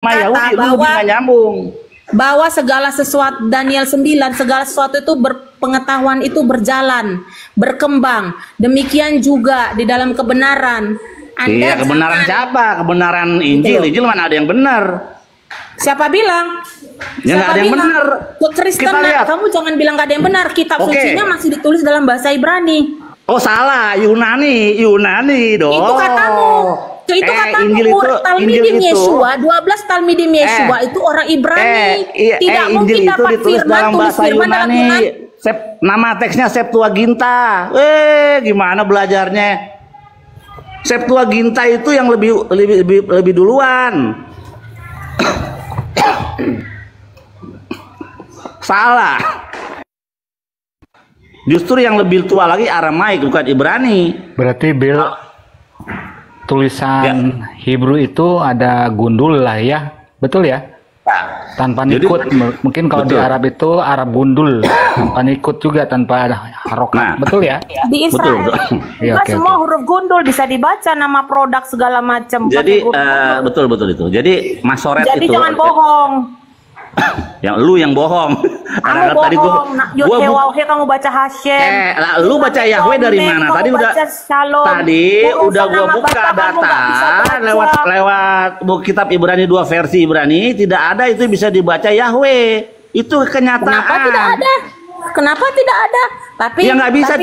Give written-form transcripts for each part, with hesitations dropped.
sama Yahudi, lu bahwa nggak nyambung. bahwa segala sesuatu, Daniel 9, segala sesuatu itu berpengetahuan itu berjalan, berkembang. Demikian juga di dalam kebenaran. Iya, kebenaran siapa? Kebenaran Injil. Injil mana ada yang benar? Siapa bilang? Ya nggak ada yang benar. Kekristenan, kamu jangan bilang nggak ada yang benar. Kitab sucinya masih ditulis dalam bahasa Ibrani. Oh salah, Yunani dong. Itu katamu. Itu katamu. Talmidim Yeshua, 12 Talmidim Yeshua itu orang Ibrani. Tidak mungkin dapat firman, tulis firman dalam Yunani. Nama teksnya Septuaginta. Gimana belajarnya? Septuaginta itu yang lebih duluan. Salah. Justru yang lebih tua lagi Aramaik, bukan Ibrani. Berarti tulisan Hebrew itu ada gundul lah ya, betul ya? Tanpa nikut. Mungkin kalau di Arab itu Arab gundul, tanpa nikut juga, tanpa harokat, betul ya? Di Israel juga semua huruf gundul, bisa dibaca nama produk segala macam. Jadi betul itu. Jadi Masoret jadi itu. Jadi jangan bohong. Yang lu yang bohong. Kamu tadi kamu baca Hashem. Lu baca Yahweh dari mana? Tadi udah gua buka data lewat buku kitab Ibrani 2 versi Ibrani, tidak ada itu bisa dibaca Yahweh. Itu kenyataan. Kenapa tidak ada? Kenapa tidak ada? Tapi ya nggak bisa.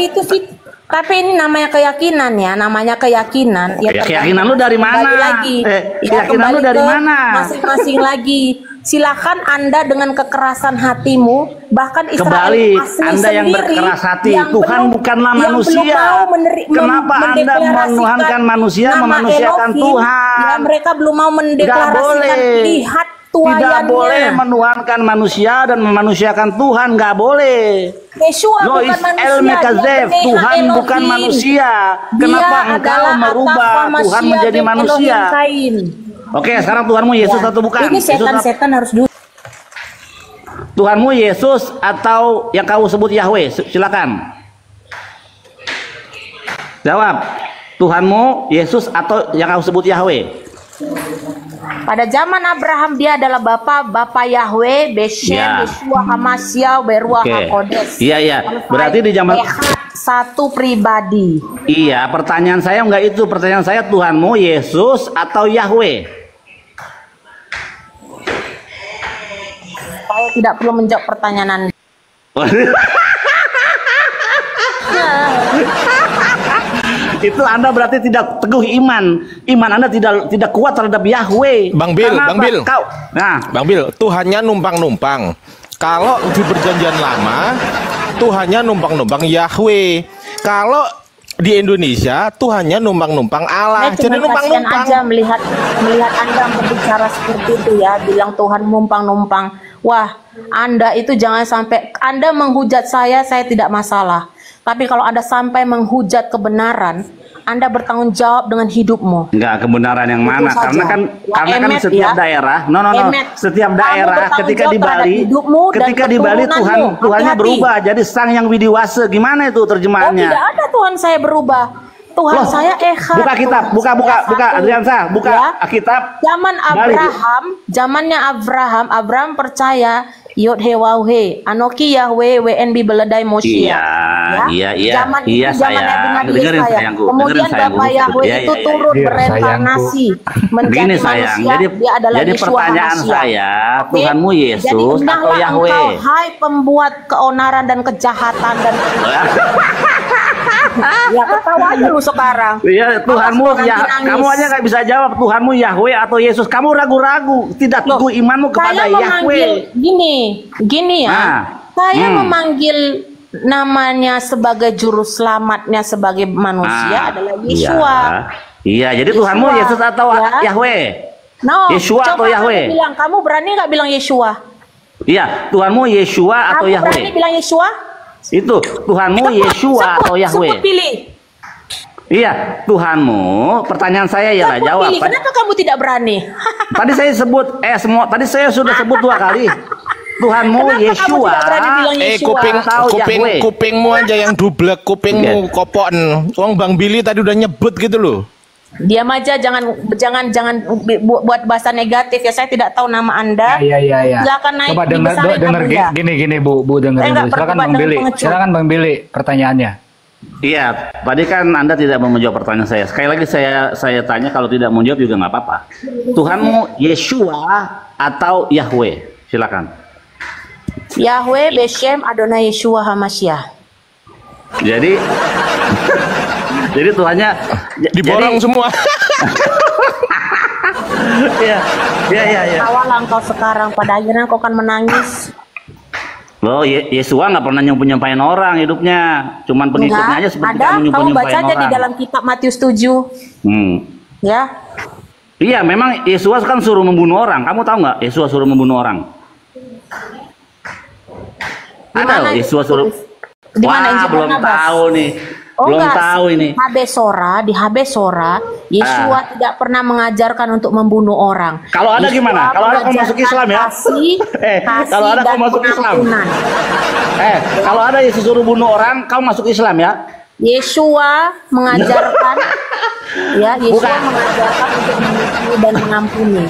Tapi ini namanya keyakinan ya, namanya keyakinan. Ya, keyakinan lu dari mana? Keyakinan lu dari mana? Masing-masing lagi. Silakan Anda dengan kekerasan hatimu, bahkan Israel asli Anda yang berkeras hati, Tuhan bukanlah manusia. Kenapa Anda menuhankan manusia, memanusiakan Tuhan? Ya, mereka belum mau mendeklarasikan, lihat tuayannya. Tidak boleh menuhankan manusia dan memanusiakan Tuhan, nggak boleh. Yeshua bukan manusia, Tuhan bukan manusia. Kenapa engkau merubah Tuhan menjadi manusia? Oke, sekarang Tuhanmu Yesus atau bukan? Ini setan harus dulu. Tuhanmu Yesus atau yang kau sebut Yahweh? Silakan. Jawab. Tuhanmu Yesus atau yang kau sebut Yahweh? Pada zaman Abraham dia adalah Bapa Yahweh, Beshem, Yeshua Hamasya, Beruah HaKodes. Iya. Berarti di zaman satu pribadi. Iya, pertanyaan saya enggak itu. Pertanyaan saya Tuhanmu Yesus atau Yahweh? Saya tidak perlu menjawab pertanyaan Anda. Itu Anda berarti tidak teguh iman. Iman Anda tidak kuat terhadap Yahweh. Bang Bil, Bang Bil, Tuhannya numpang-numpang. Kalau di perjanjian lama, Tuhannya numpang-numpang Yahweh. Kalau di Indonesia, Tuhannya numpang-numpang Allah. Jadi numpang-numpang aja melihat Anda berbicara seperti itu ya, bilang Tuhan numpang-numpang. Wah, Anda itu jangan sampai Anda menghujat saya tidak masalah. Tapi kalau Anda sampai menghujat kebenaran, Anda bertanggung jawab dengan hidupmu. Enggak, kebenaran yang mana? Karena kan setiap daerah, setiap daerah ketika di Bali Tuhannya berubah jadi sang yang widiwase. Gimana itu terjemahannya? Oh, tidak ada Tuhan saya berubah. Tuhan saya Echad. Buka kitab, buka Adriansa, buka kitab. Zamannya Abraham percaya Yod He Waw He, Anoki Yahweh WNB Beledai Moshe. Iya sayang. Dengerin sayangku. Kemudian Bapak Yahweh itu turut bereinkarnasi menjadi manusia. Jadi pertanyaan saya, Tuhanmu Yesus atau Yahweh? Engkau, hai pembuat keonaran dan kejahatan dan ya ketawa aja lu sekarang. Iya, Tuhanmu kamu aja nggak bisa jawab Tuhanmu Yahweh atau Yesus. Kamu ragu-ragu, tidak teguh imanmu kepada Yahweh. Gini ya. Saya memanggil namanya sebagai juru selamatnya sebagai manusia adalah Yeshua. Iya, jadi Tuhanmu Yesus atau Yahweh? Yeshua atau Yahweh? Kamu berani nggak bilang Yeshua? Iya, Tuhanmu Yeshua atau Yahweh? Kamu berani bilang Yeshua? Itu Tuhanmu Yeshua atau Yahweh? Pilih. Iya, Tuhanmu. Pertanyaan saya ya jawab. Kenapa kamu tidak berani? Tadi saya sebut tadi saya sudah sebut 2 kali. Tuhanmu Yeshua. Kupingmu aja yang dublek, kupingmu kopon. Wong Bang Billy tadi udah nyebut gitu loh. Diam aja, jangan buat bahasa negatif ya. Saya tidak tahu nama Anda. Iya. Silakan naik. Coba dengar gini Bu dengerin dulu. Silakan Bang Billy pertanyaannya. Iya, tadi kan Anda tidak mau menjawab pertanyaan saya. Sekali lagi saya tanya, kalau tidak mau jawab juga nggak apa-apa. Tuhanmu Yeshua atau Yahweh? Silakan. Yahweh Beshem Adonai Yeshua Hamashiach. Jadi Tuhannya diborong semua. Iya. Awal engkau sekarang, pada akhirnya kau akan menangis. Loh, Yesua nggak pernah nyumpain orang hidupnya, cuman pengikutnya aja seperti ada. Kamu baca aja orang. di dalam kitab Matius 7. Ya. Iya, memang Yesua kan suruh membunuh orang. Kamu tahu nggak? Yesua suruh membunuh orang. Ada loh, Yesua suruh. Wah, belum tahu nih. Belum tahu ini. Di Habesora, Yeshua tidak pernah mengajarkan untuk membunuh orang. Kalau ada gimana? Kalau ada kau masuk Islam ya? Kalau ada kau masuk Islam. Kalau ada Yesus suruh bunuh orang, kau masuk Islam ya? Yeshua mengajarkan mengajarkan untuk mengampuni dan mengampuni.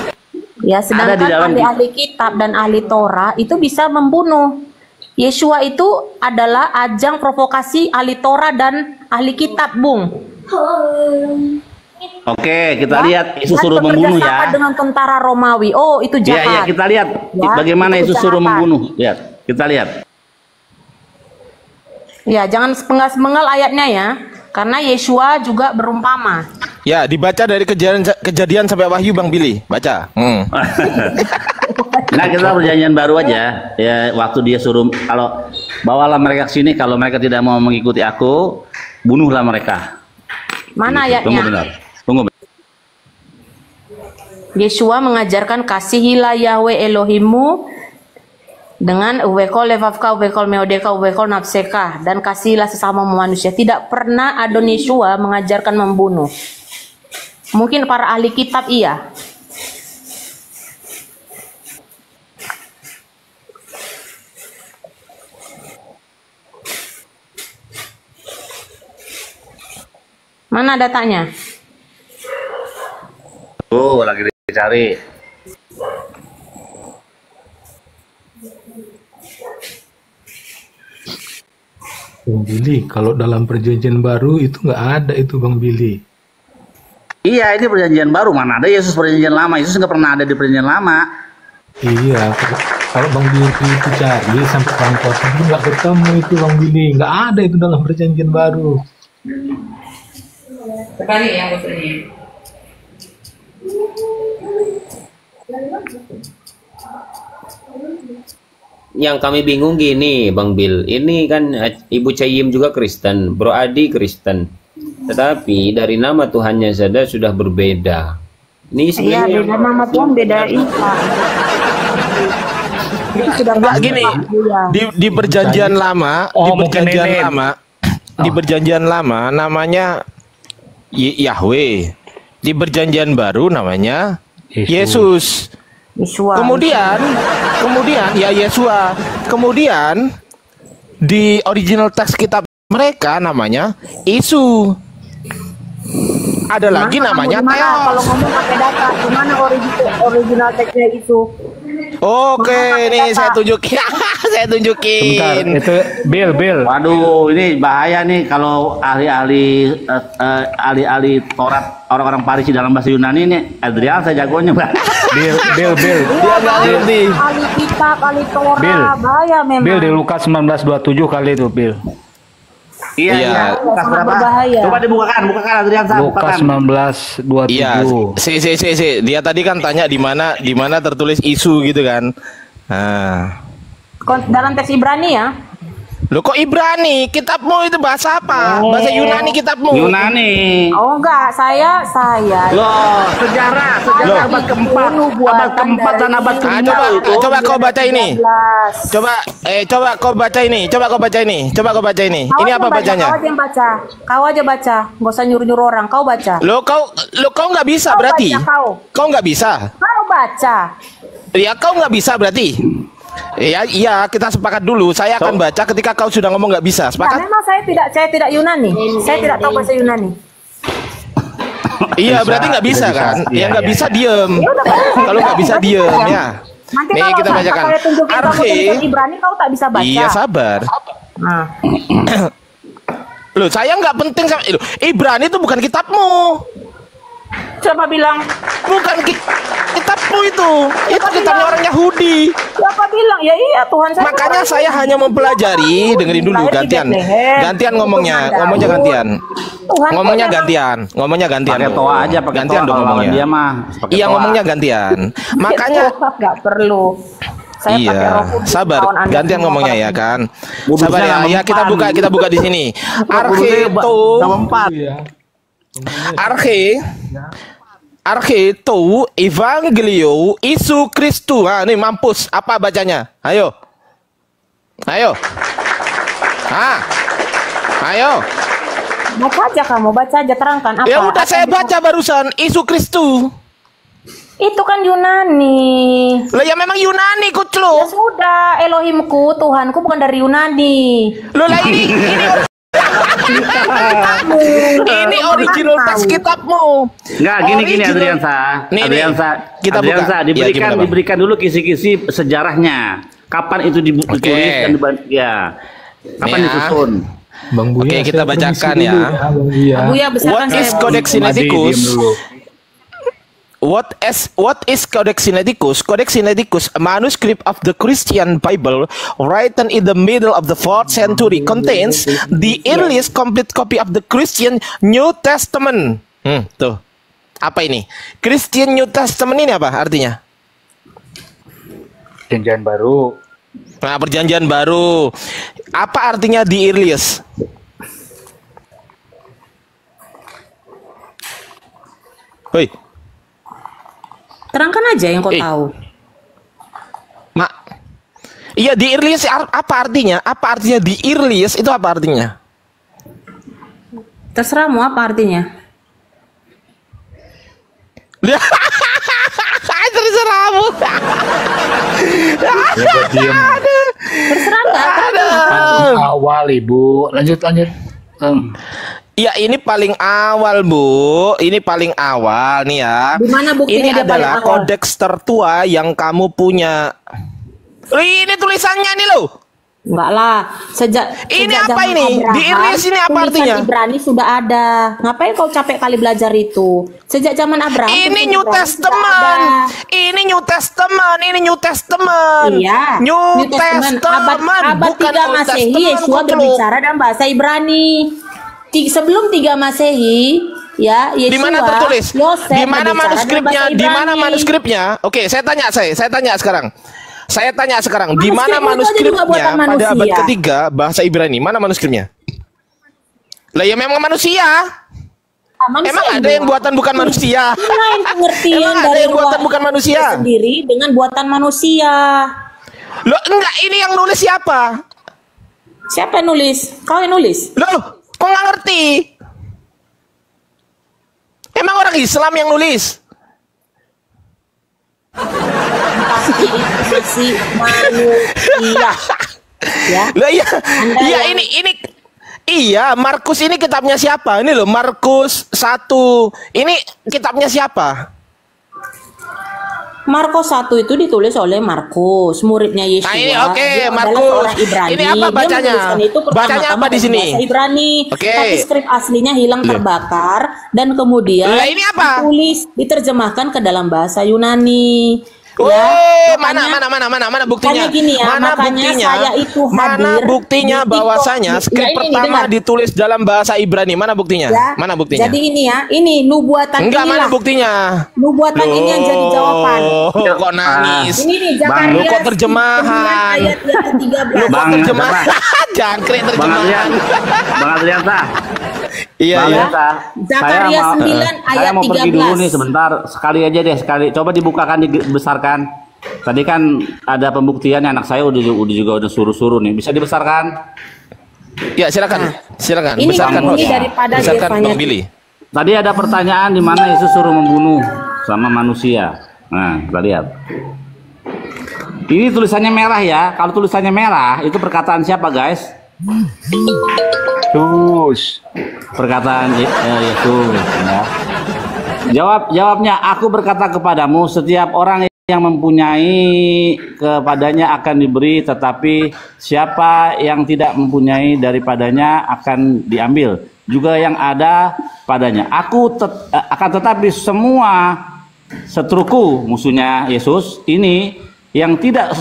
Ya, sedangkan ahli kitab dan ahli Torah itu bisa membunuh. Yeshua itu adalah ajang provokasi ahli Torah dan ahli kitab, Bung. Oke, kita lihat Yesus suruh membunuh ya. Dengan tentara Romawi. Oh, itu jahat. Iya, kita lihat bagaimana Yesus suruh membunuh. Ya, kita lihat. Ya, jangan sepenggal-sepenggal ayatnya ya. Karena Yeshua juga berumpama. Ya, dibaca dari kejadian sampai Wahyu, Bang Billy. Baca. Nah, kita perjanjian baru aja. Ya, waktu dia suruh, kalau bawalah mereka ke sini, kalau mereka tidak mau mengikuti aku, bunuhlah mereka. Mana ayatnya? Tunggu. Yeshua mengajarkan kasihilah Yahweh Elohimmu dengan uwekol levavka, uwekol meodeka, uwekol nafseka, dan kasihilah sesama manusia. Tidak pernah Adon Yeshua mengajarkan membunuh. Mungkin para ahli kitab iya. Mana datanya? Oh, lagi dicari. Bang Billy, kalau dalam perjanjian baru itu nggak ada itu, Bang Billy. Iya, ini perjanjian baru. Mana ada Yesus perjanjian lama? Yesus nggak pernah ada di perjanjian lama. Iya, kalau Bang Billy itu cari sampai Bangkot itu nggak ketemu itu, Bang Billy. Nggak ada itu dalam perjanjian baru. Sekali yang bertanya. Yang kami bingung gini, Bang Bil, ini kan Ibu Cayim juga Kristen, Bro Adi Kristen, tetapi dari nama Tuhannya saja sudah berbeda. Ini sebenarnya beda nama Tuhan, beda Isa. Itu sudah gini. Di perjanjian lama, di perjanjian lama namanya Yahweh. Di perjanjian baru namanya Yesus. Kemudian ya Yeshua. Kemudian di original teks kitab mereka namanya Isu. Ada lagi namanya Theo. Kalau ngomong pakai data, gimana original teksnya itu? Oke, nih saya tunjukin. Saya tunjukin. Bentar, itu Bill. Waduh, ini bahaya nih kalau ahli-ahli Taurat, orang-orang Parisi dalam bahasa Yunani ini. Adrian saya jagonya, Mbak. Bill. Dia nggak ngerti. Ahli kitab, ahli Taurat, bahaya memang. Bill di Lukas 19:27 kali itu, Bill. Iya. Berbahaya. Coba dibukakan Adrian, Lukas 19:27. Iya. Si. Dia tadi kan tanya di mana tertulis isu gitu kan. Nah. Dalam teks Ibrani ya. Loh kok Ibrani? Kitabmu itu bahasa apa? Bahasa Yunani kitabmu. Yunani. Oh enggak, saya. Loh, sejarah abad keempat dan abad kelima. Coba kau baca ini. Coba kau baca ini. Ini apa bacanya? Kau aja baca. Nggak usah nyuruh orang. Kau baca. Loh kau nggak bisa berarti? Kau nggak bisa. Kau baca. Ya kau nggak bisa berarti. Iya, kita sepakat dulu. Saya akan baca ketika kau sudah ngomong nggak bisa. Sepakat? Memang saya tidak Yunani. Saya tidak tahu bahasa Yunani. Iya, berarti nggak bisa kan? Ya nggak bisa diem. Kalau nggak bisa diem ya. Nanti Nih kalau kita bacakan. saya tunjukin kamu tulisan Ibrani, kau tak bisa baca. Iya, sabar. Nah. Loh, saya nggak penting sama loh. Ibrani itu bukan kitabmu. Siapa bilang? Bukan kitabmu itu. Itu kitabnya orang Yahudi. Siapa bilang? Ya iya, Tuhan saya. Makanya saya hanya mempelajari. Dengerin dulu, gantian. Gantian ngomongnya gantian. Ngomongnya gantian. Pakai toa aja, pakai gantian toa dong ngomongnya. dia mah. Iya, ngomongnya gantian. Makanya nggak perlu. Saya pakai iya, Roh Kudus, sabar. kawan Anda Gantian semua ngomongnya pada ya kan. Kudusnya Sabar ya. nggak Ya mempan. kita buka di sini. Arche to Evangelio Isu Kristu. Ah, nih mampus. Apa bacanya? Ayo. Ayo. Ayo. Baca aja kamu, baca aja, terangkan apa. Ya udah saya baca barusan Isu Kristu. Itu kan Yunani. Lah ya memang Yunani Ya kuclu. sudah, Elohimku, Tuhanku bukan dari Yunani. Lo lah ini original teks kitabmu. Enggak, gini Adriansa. Nih, Adriansa, kita buka. Adriansa, Ya, gimana, Bang? diberikan dulu kisi-kisi sejarahnya. Kapan itu ditulis dan ya. Kapan Nih ya. disusun? Bang Buya, Oke, kita saya permisi bacakan dulu ya. Bang Buya. Buya besarkan What is saya. Codex Sinaiticus? Diem dulu. What is Codex Sinaiticus? Codex Sinaiticus, a manuscript of the Christian Bible written in the middle of the 4th century, contains the earliest complete copy of the Christian New Testament. Tuh. Apa ini? Christian New Testament ini apa artinya? Perjanjian baru. Nah, perjanjian baru. Apa artinya the earliest? Hoi. Terangkan aja yang kau tahu. Mak. Iya, the earliest apa artinya? Apa artinya the earliest itu apa artinya? Terserahmu apa artinya. Terserahmu. Ya, diem. Terserah nggak? Awal ibu. Lanjut. Ya ini paling awal Bu, ini paling awal nih ya. Di mana buktinya Ini dia paling adalah awal? kodeks tertua yang kamu punya. Ini tulisannya nih loh. Enggak lah. Ini sejak apa zaman ini? Abraham, Di Iris ini apa tulisan artinya? Ibrani sudah ada. Ngapain kau capek kali belajar itu? Sejak zaman Abraham. Ini tulisan New Ibrani sudah ada. Testament. Ini New Testament. Ini New Testament. Iya. New Testament. Abad Bukan 3 Old Masehi Testament, Yesua Kuclu. berbicara dalam bahasa Ibrani. Sebelum 3 Masehi, ya, Yesua. Di mana tertulis? Yosef Di mana berbicara dalam manuskripnya? bahasa Di mana Ibrani. manuskripnya? Oke, saya tanya sekarang. Di mana Manuskrip itu aja juga manuskripnya buatan pada abad manusia. ketiga bahasa Ibrani? Mana manuskripnya? Lah ya memang manusia. Manusia Emang ada yang buatan bukan manusia? Lain pengertian Emang ada dari yang buatan ruang bukan manusia? sendiri dengan buatan manusia. Loh enggak, ini yang nulis siapa? Siapa yang nulis? Kau yang nulis? Loh, kok nggak ngerti? Emang orang Islam yang nulis? Pasti manusia. Ya. Lah iya, Anda iya yang- ini iya, Markus ini kitabnya siapa? Ini loh Markus 1. Ini kitabnya siapa? Markus 1 itu ditulis oleh Markus, muridnya Yesua. Nah, ini oke, Dia adalah Markus. seorang Ibrani. Ini apa Dia bacanya? menuliskan itu Bacanya apa di sini? bahasa Ibrani. Oke. Tapi skrip aslinya hilang Loh. terbakar dan kemudian Lah, ini apa? diterjemahkan ke dalam bahasa Yunani. Woi, Ya, mana buktinya? makanya gini ya, mana makanya buktinya? saya itu Mana hadir buktinya di bahwasanya TikTok. skrip Ya, ini, pertama dengar. ditulis dalam bahasa Ibrani? Mana buktinya? Ya. Mana buktinya? Jadi ini ya, ini nubuatan Enggak, mana inilah. buktinya? Nubuatan ini yang jadi jawaban. Loh, kok nangis? Ini nih Bang, Zakaria lu kok terjemahan? 9 ayat yang ke-13. Lu kok Bang, terjemahan? Jangkrik Bang terjemahan. Adriansa. Iya, Bang iya. Adriansa, Zakaria 9 saya ayat mau pergi 13. dulu nih sebentar, sekali aja deh, sekali. Coba dibukakan, dibesarkan. Tadi kan ada pembuktian, anak saya udah suruh-suruh nih. Bisa dibesarkan? Ya, silakan. Silakan. Ini Besarkan ini host. daripada Besarkan Devanya. Bang Billy. Tadi ada pertanyaan di mana Yesus suruh membunuh sama manusia. Nah, kita lihat. Ini tulisannya merah ya. Kalau tulisannya merah, itu perkataan siapa, guys? Terus. Perkataan Yesus ya. Jawabnya, aku berkata kepadamu, setiap orang yang mempunyai kepadanya akan diberi, tetapi siapa yang tidak mempunyai daripadanya akan diambil juga yang ada padanya. Akan tetapi semua seteruku, musuhnya Yesus ini, yang tidak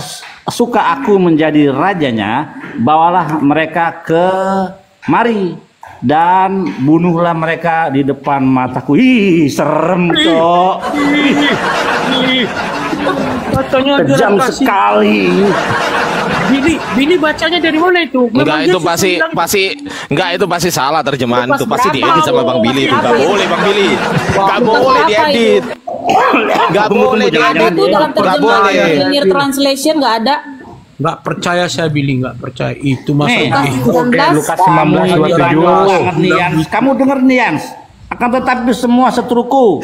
suka aku menjadi rajanya, bawalah mereka kemari dan bunuhlah mereka di depan mataku. Ih, serem, Cok. Kejam sekali. Bini bacanya dari mana itu? Enggak, itu itu pasti salah terjemahan itu. Pasti diedit sama Bang Billy itu. Enggak boleh Bang Billy. Enggak boleh diedit. Enggak boleh diedit. Dalam terjemahan Linear Translation enggak ada. Nggak percaya saya, Billy, nggak percaya itu masalah. Lukas 19:27. Kamu dengar nih, Yans? Akan tetapi semua seteruku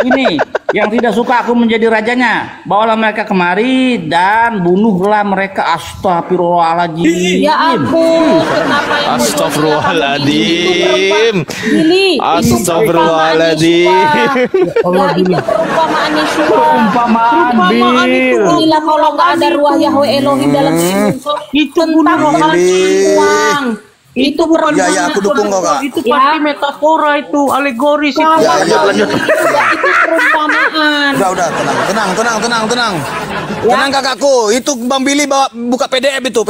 ini yang tidak suka aku menjadi rajanya, bawalah mereka kemari dan bunuhlah mereka. Astagfirullahaladzim. Ya ampun, kenapa yang Astagfirullahaladzim. Billy, Astagfirullahaladzim. Ya, itu perumpamaan Yeshua. Perumpamaan Bil. Inilah kalau nggak ada ruah Yahweh Elohim dalam itu tentang uang. Itu bukan ya aku dukung kok, Kak. Itu pasti metafora, itu alegoris itu. Lanjut. Itu perumpamaan. Udah, tenang. Tenang kakakku, itu Bang Billy buka PDF itu,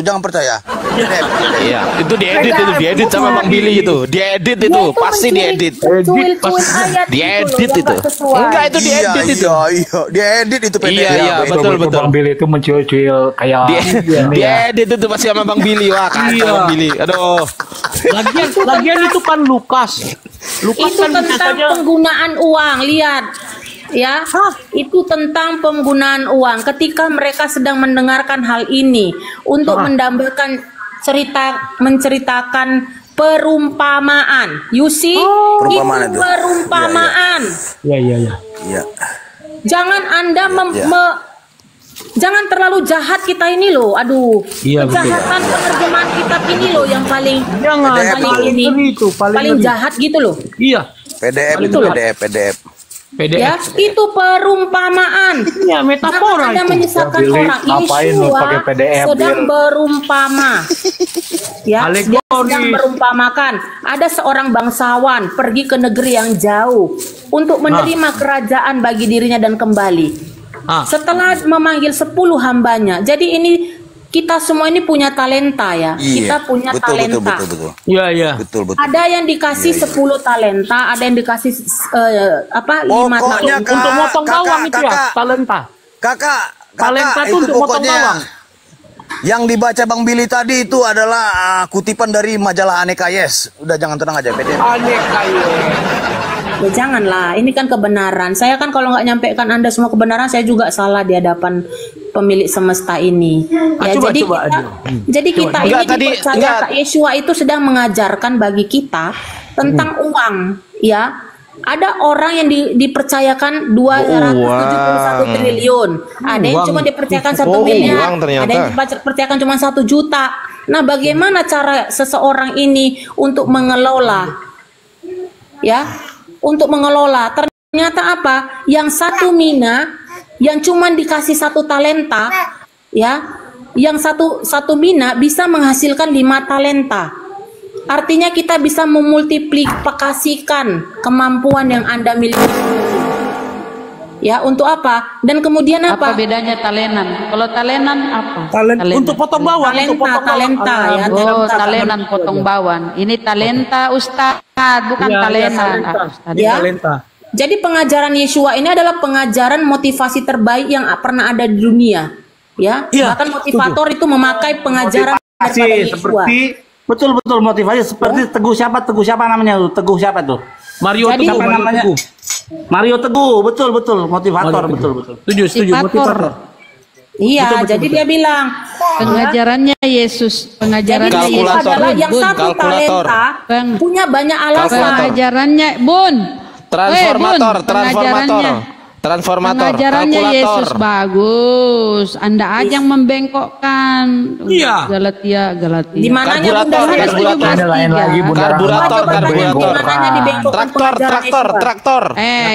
jangan percaya. PDF. Iya, itu diedit sama Bang Billy itu. Diedit itu, pasti diedit. Diedit itu. Enggak, itu diedit itu. Iya, diedit itu PDF. Iya, betul. Bang Billy itu mencuil kayak diedit itu pasti sama Bang Billy. Wah, kacau Bang Billy. Aduh. Lagian itu kan Lukas itu kan tentang penggunaan uang, lihat ya. Itu tentang penggunaan uang ketika mereka sedang mendengarkan hal ini untuk mendambakan menceritakan perumpamaan. You see, Perumpamaan itu perumpamaan. Iya. Jangan Anda jangan terlalu jahat kita ini loh. Aduh, Iya, kejahatan penerjemahan kitab ini loh yang paling paling jahat gitu loh. Iya. PDF itu PDF. Ya, itu perumpamaan. Ya, metafora Jangan Anda itu. menyesatkan Billy, orang. ngapain lu pakai PDF, sedang Bil? berumpama. Ya, dia Alegori. sedang berumpamakan. Ada seorang bangsawan pergi ke negeri yang jauh untuk menerima kerajaan bagi dirinya dan kembali. Setelah memanggil 10 hambanya. Jadi ini kita semua ini punya talenta ya. Kita punya talenta. Betul. Iya. Betul. Ada yang dikasih 10 talenta, ada yang dikasih 5 Pokoknya, talenta. Untuk motong bawang itu ya, talenta. Kakak, Talenta itu untuk motong bawang. Yang dibaca Bang Billy tadi itu adalah kutipan dari majalah Aneka Yes. Udah, jangan tenang aja PDF. Aneka Ya janganlah, ini kan kebenaran. Saya kan kalau nggak nyampaikan Anda semua kebenaran, saya juga salah di hadapan pemilik semesta ini. Ya, jadi kita ini dipercaya Kak Yeshua itu sedang mengajarkan bagi kita tentang uang, ya. Ada orang yang dipercayakan 271 triliun, ada yang cuma dipercayakan 1 miliar, ada yang dipercayakan cuma 1 juta. Nah, bagaimana cara seseorang ini untuk mengelola, ya? Untuk mengelola, ternyata apa? Yang 1 mina, yang cuma dikasih 1 talenta, ya, yang satu mina bisa menghasilkan 5 talenta. Artinya kita bisa memultiplikasikan kemampuan yang Anda miliki. Ya, untuk apa? Dan kemudian apa? Apa bedanya talenan? Kalau talenan apa? Talenta untuk potong bawang. Talenta ya. Talenan potong bawang. Ini talenta Ustadz, bukan talenan. Ya. Jadi pengajaran Yeshua ini adalah pengajaran motivasi terbaik yang pernah ada di dunia. Ya. Bahkan motivator itu memakai pengajaran dari Yeshua. Betul motivasi seperti Teguh siapa namanya tuh? Teguh siapa tuh? Mario Teguh. Mario Teguh, betul motivator, betul. Setuju motivator. Iya, jadi dia bilang pengajarannya Yesus, pengajarannya Yesus adalah yang 1 talenta punya banyak alasan. Pengajarannya Bun. Transformator. Transformator, Pengajarannya kalkulator. Yesus bagus. Anda aja yang membengkokkan. Iya. Galatia. Di mananya Bunda Karburator, Rahma? karburator. Ada lain lagi Bunda Rahma. Karburator, Coba tanya di karburator. mananya dibengkokkan Traktor, pengajaran traktor, Yesus? traktor.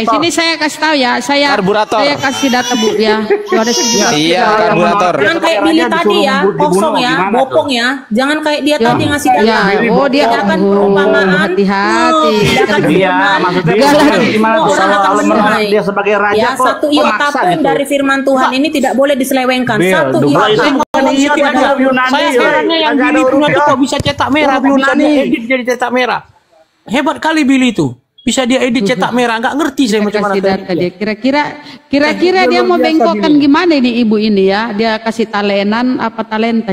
Sini saya kasih tahu ya. Karburator. Saya kasih data Bu ya. Ada 17. Iya, karburator. Jangan kayak Billy tadi ya, kosong ya, bopong ya. Jangan kayak dia tadi ngasih data. Ya, oh dia Bedakan perumpamaan. hati-hati. Bedakan Iya, firman. maksudnya Bedakan gimana tuh orang kalau akan menolak menilai. dia sebagai raja Ya, kok satu iota maksa pun gitu. dari firman Tuhan ini tidak boleh diselewengkan. Satu Kalau iota itu pun bukan tidak iot, boleh. ada Yunani. Saya herannya yang Billy punya tuh kok bisa cetak merah, Huruf bisa Yunani. dia edit jadi cetak merah. Hebat kali Billy itu. Bisa dia edit cetak merah, nggak ngerti saya macam mana. Kasih data dia. Kira-kira dia mau bengkokkan gimana ini ibu ini ya? Dia kasih talenta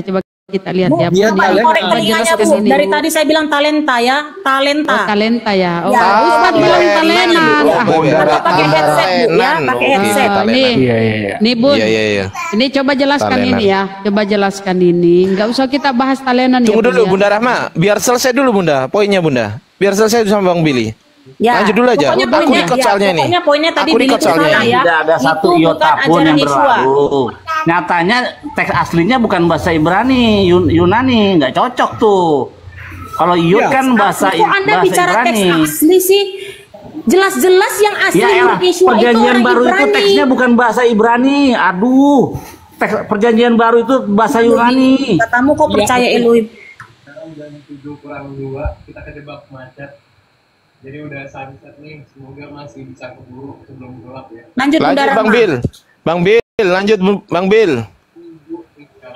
coba kita lihat ya. Dia Coba talenta. korek telinganya Bu. Dari tadi saya bilang talenta ya, talenta. Talenta ya. Oh, Ya, Ustaz bilang talenta. Atau pakai headset Bu ya, pakai headset. Nih, Iya. nih Bun. Iya. Ini coba jelaskan Talenan. ini ya. Coba jelaskan ini. Enggak usah kita bahas talenan ya. Tunggu Bun, dulu ya. Bunda Rahma, biar selesai dulu Bunda, poinnya Bunda. Biar selesai sama Bang Billy. Ya, Lanjut dulu aja. pokoknya Aku poinnya, ikut ya, soalnya nih. pokoknya poinnya tadi Aku Billy ikut soalnya kesana ini. ya. Tidak ada satu Itu iota bukan pun yang ajaran Yeshua. berlalu. Nyatanya teks aslinya bukan bahasa Ibrani, Yunani, nggak cocok tuh. Kalau iot kan bahasa Kok Anda bahasa bicara teks Ibrani. asli sih? Jelas-jelas yang asli Ya elah, huruf Yeshua itu perjanjian orang baru itu Ibrani. teksnya bukan bahasa Ibrani. Aduh. Teks perjanjian baru itu bahasa Yunani. Katamu kok percaya Elohim? Sekarang jam 7 kurang 2 kita kejebak macet. Jadi udah sunset nih, semoga masih bisa keburu sebelum gelap ya. Lanjut Bunda Lanjut Bang Rahma. Bill. Bang Bill, lanjut Bang Bill.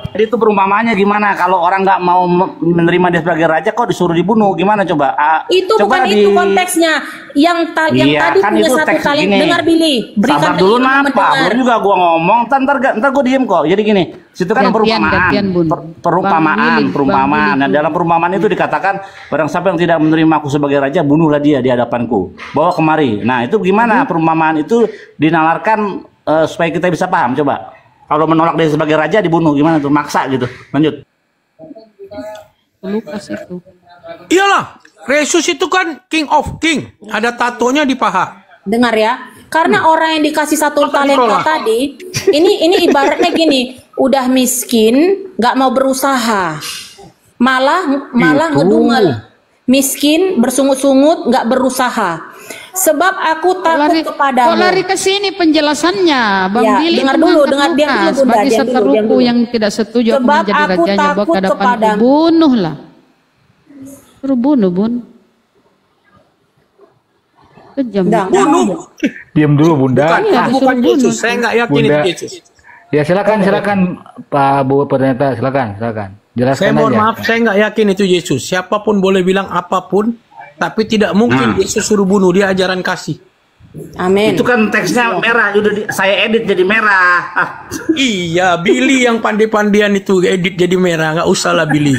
Jadi itu perumpamaannya gimana? Kalau orang nggak mau menerima dia sebagai raja, kok disuruh dibunuh? Gimana coba? Itu coba bukan itu konteksnya. Yang Iya, tadi kan punya itu satu teks kali gini. dengar Billy. Berikan Sabar dulu telinga napa? mendengar. Belum juga gua ngomong, ntar gua diem kok. Jadi gini, situ kan Gantian, Bun. perumpamaan. Bang Willy Nah, tuh. dalam perumpamaan itu dikatakan barang siapa yang tidak menerima aku sebagai raja, bunuhlah dia di hadapanku. Bawa kemari. Nah, itu gimana perumpamaan itu dinalarkan supaya kita bisa paham coba. Kalau menolak dia sebagai raja dibunuh gimana tuh? Maksa gitu. Lanjut. Lukas itu. Iyalah, Yesus itu kan King of King. Ada tatonya di paha. Dengar ya, karena orang yang dikasih satu talenta tadi, ini ibaratnya gini, udah miskin, nggak mau berusaha, malah ngedumel, miskin, bersungut-sungut, nggak berusaha. Sebab aku takut kepadamu. Kok lari ke sini penjelasannya, Bang Ya, Billy? dengar itu dulu, mengangkat dengar, diam Lukas. dulu, Bunda, Bagi diam dulu, seteruku diam dulu. yang tidak setuju aku Sebab menjadi aku rajanya, bawa takut ke hadapanku, kepadamu. bunuhlah. Suruh bunuh, Bun. Kejam. Bunuh. Diam dulu Bunda. Bukan, Iya, bukan disuruh Yesus. bunuh. Saya nggak yakin Bunda. itu Yesus. Ya silakan Pak Bu Pendeta, silakan. Jelaskan Saya mohon aja. maaf, saya nggak yakin itu Yesus. Siapapun boleh bilang apapun, tapi tidak mungkin Yesus suruh bunuh. Dia ajaran kasih. Amin. Itu kan teksnya merah, saya edit jadi merah. Iya, Billy yang pandai-pandian itu edit jadi merah. Nggak usah lah Billy.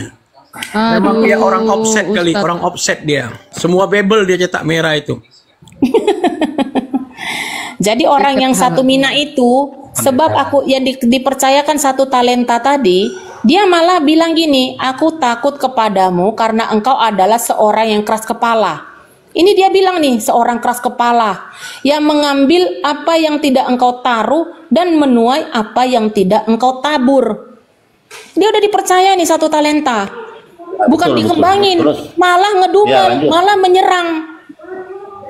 Memang dia orang offset kali, Ustaz. orang offset dia. Semua Bible dia cetak merah itu. Jadi orang yang satu mina itu, sebab aku yang dipercayakan satu talenta tadi, dia malah bilang gini, aku takut kepadamu karena engkau adalah seorang yang keras kepala. Ini dia bilang nih, seorang keras kepala yang mengambil apa yang tidak engkau taruh dan menuai apa yang tidak engkau tabur. Dia udah dipercaya nih satu talenta, bukan Betul, dikembangin, betul. Terus? malah Ya, ngedumel, lanjut. malah menyerang.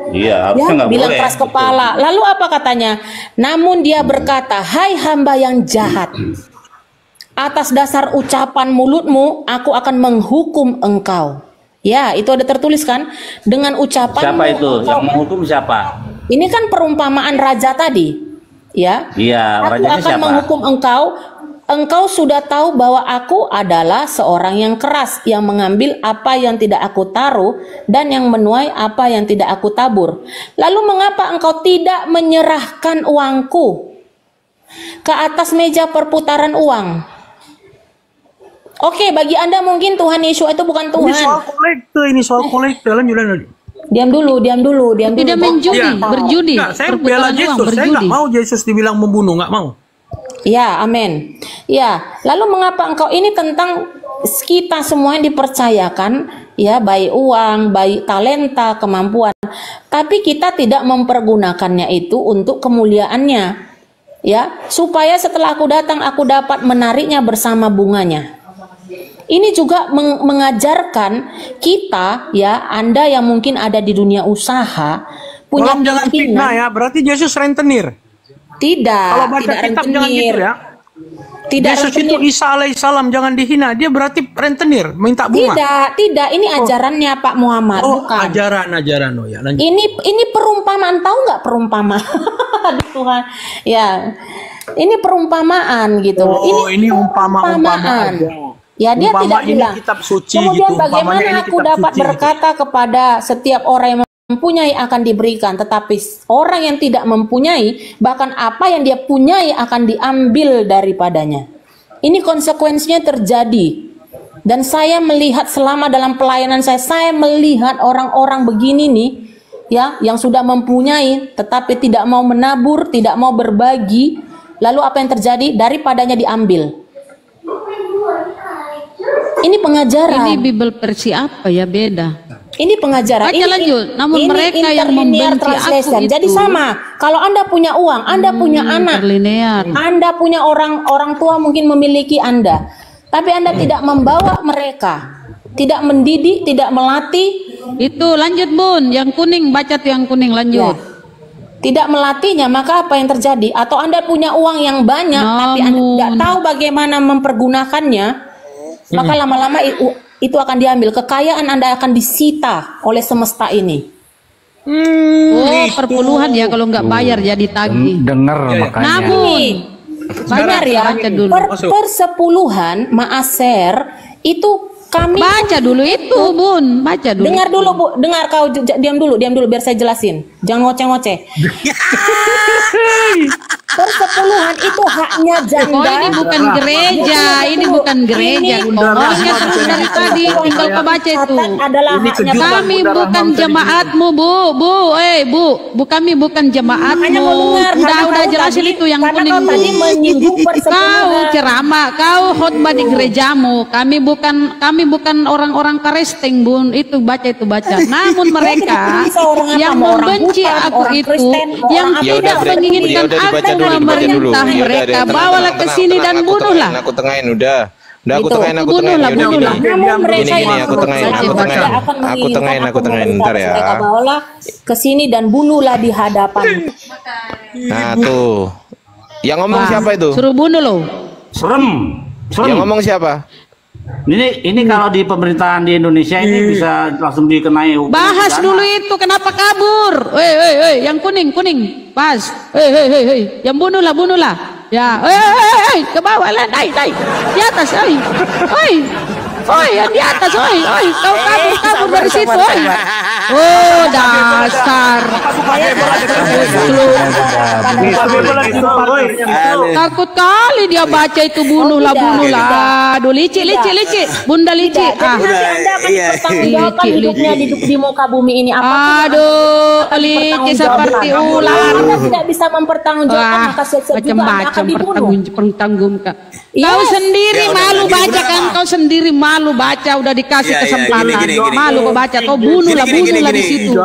Iya, Ya, harusnya nggak bilang boleh. keras kepala. Lalu apa katanya? Namun dia berkata, hai hamba yang jahat, atas dasar ucapan mulutmu, aku akan menghukum engkau. Ya, itu ada tertulis kan? Dengan ucapan. Siapa itu? Yang menghukum siapa? Ini kan perumpamaan raja tadi. Ya. Iya, Aku rajanya akan siapa? menghukum engkau. Engkau sudah tahu bahwa aku adalah seorang yang keras, yang mengambil apa yang tidak aku taruh dan yang menuai apa yang tidak aku tabur. Lalu mengapa engkau tidak menyerahkan uangku ke atas meja perputaran uang? Oke, bagi Anda mungkin Tuhan Yesus itu bukan Tuhan. Ini soal kolektor. Lanjut. Diam dulu. Tidak menjudi, Ya. berjudi. Nggak, saya Perputaran bela uang, Yesus. Saya berjudi. nggak mau Yesus dibilang membunuh, nggak mau. Ya, amin. Ya, lalu mengapa engkau ini tentang kita semua yang dipercayakan, ya, baik uang, baik talenta, kemampuan. Tapi kita tidak mempergunakannya itu untuk kemuliaannya, ya, supaya setelah aku datang aku dapat menariknya bersama bunganya. Ini juga mengajarkan kita, ya, Anda yang mungkin ada di dunia usaha, punya Tolong jangan fitnah ya, berarti Yesus rentenir. Tidak, Kalau baca tidak kitab jangan rentenir. gitu ya. Tidak Yesus itu rentenir. Isa alaihissalam, jangan dihina. Dia berarti rentenir, minta bunga. Tidak, ini ajarannya Pak Muhammad, Oh, bukan. ajaran. Oh ya, lanjut. Ini perumpamaan, tahu nggak perumpamaan? Aduh Tuhan, ya, ini perumpamaan gitu. Oh, ini umpama-umpama aja. Ya, dia Umpama tidak ini bilang. kitab suci Kemudian gitu, bagaimana umpamanya ini aku kitab dapat suci berkata kepada setiap orang yang mempunyai akan diberikan, tetapi orang yang tidak mempunyai, bahkan apa yang dia punyai akan diambil daripadanya. Ini konsekuensinya terjadi. Dan saya melihat selama dalam pelayanan saya melihat orang-orang begini nih, ya, yang sudah mempunyai tetapi tidak mau menabur, tidak mau berbagi. Lalu apa yang terjadi? Daripadanya diambil. Ini pengajaran. Ini Bible versi apa ya, beda? Ini pengajaran. Baca lanjut. Namun mereka yang interlinear membenci translation. aku itu. Jadi sama. Kalau Anda punya uang, Anda punya anak, Interlinear. Anda punya orang tua mungkin memiliki Anda, tapi Anda tidak membawa mereka, tidak mendidik, tidak melatih. Itu lanjut Bun, yang kuning, baca tuh yang kuning, lanjut. Ya. Tidak melatihnya, maka apa yang terjadi? Atau Anda punya uang yang banyak, tapi Anda tidak tahu bagaimana mempergunakannya, maka lama-lama itu akan diambil. Kekayaan Anda akan disita oleh semesta ini. Oh, perpuluhan ya, kalau nggak bayar jadi tagih. Dengar makanya. Namun, Benar ya, persepuluhan maaser itu kami baca dulu itu Bun, baca dulu. dengar dulu Bu, dengar kau diam dulu biar saya jelasin. Jangan ngoceh-ngoceh. Persepuluhan itu haknya janda. Oh, ini bukan gereja, ini bukan gereja. Ngomongnya terus dari tadi, tinggal kau baca itu. Adalah haknya Kami bukan jemaatmu, Bu, kami bukan jemaatmu. Udah jelasin itu yang kuning. Kau tadi menyinggung Kau persepuluhan. ceramah, kau khotbah di gerejamu. Kami bukan orang-orang Kristen, Bun. Itu baca. Namun mereka yang membenci aku itu, yang tidak menginginkan aku memerintah mereka, bawalah ke sini dan bunuhlah. Aku tengahin udah aku tengahin. Bunuhlah. Gini, aku tengahin ntar ya. Mereka bawalah ke sini dan bunuhlah di hadapan. Nah tuh, yang ngomong siapa itu? Suruh bunuh lo. Serem. Yang ngomong siapa? Ini kalau di pemerintahan di Indonesia ini bisa langsung dikenai hukum. Bahas dulu itu, kenapa kabur? Hei, yang kuning, pas. Hei, yang bunuhlah. Ya, ke bawah lah, naik, di atas, yang di atas, kau kabur dari situ, Oh, dasar. Takut kali dia baca itu, bunuhlah. Aduh, licik. Bunda licik. Nanti Anda akan dipertanggungjawabkan hidupnya di muka bumi ini. Aduh, licik seperti ular. Anda tidak bisa mempertanggungjawabkan, maka siap-siap juga Anda akan dibunuh. Pertanggungjawabkan. Kau sendiri malu baca kan? Kau sendiri malu baca, udah dikasih kesempatan. Malu kau baca, kau bunuhlah di situ.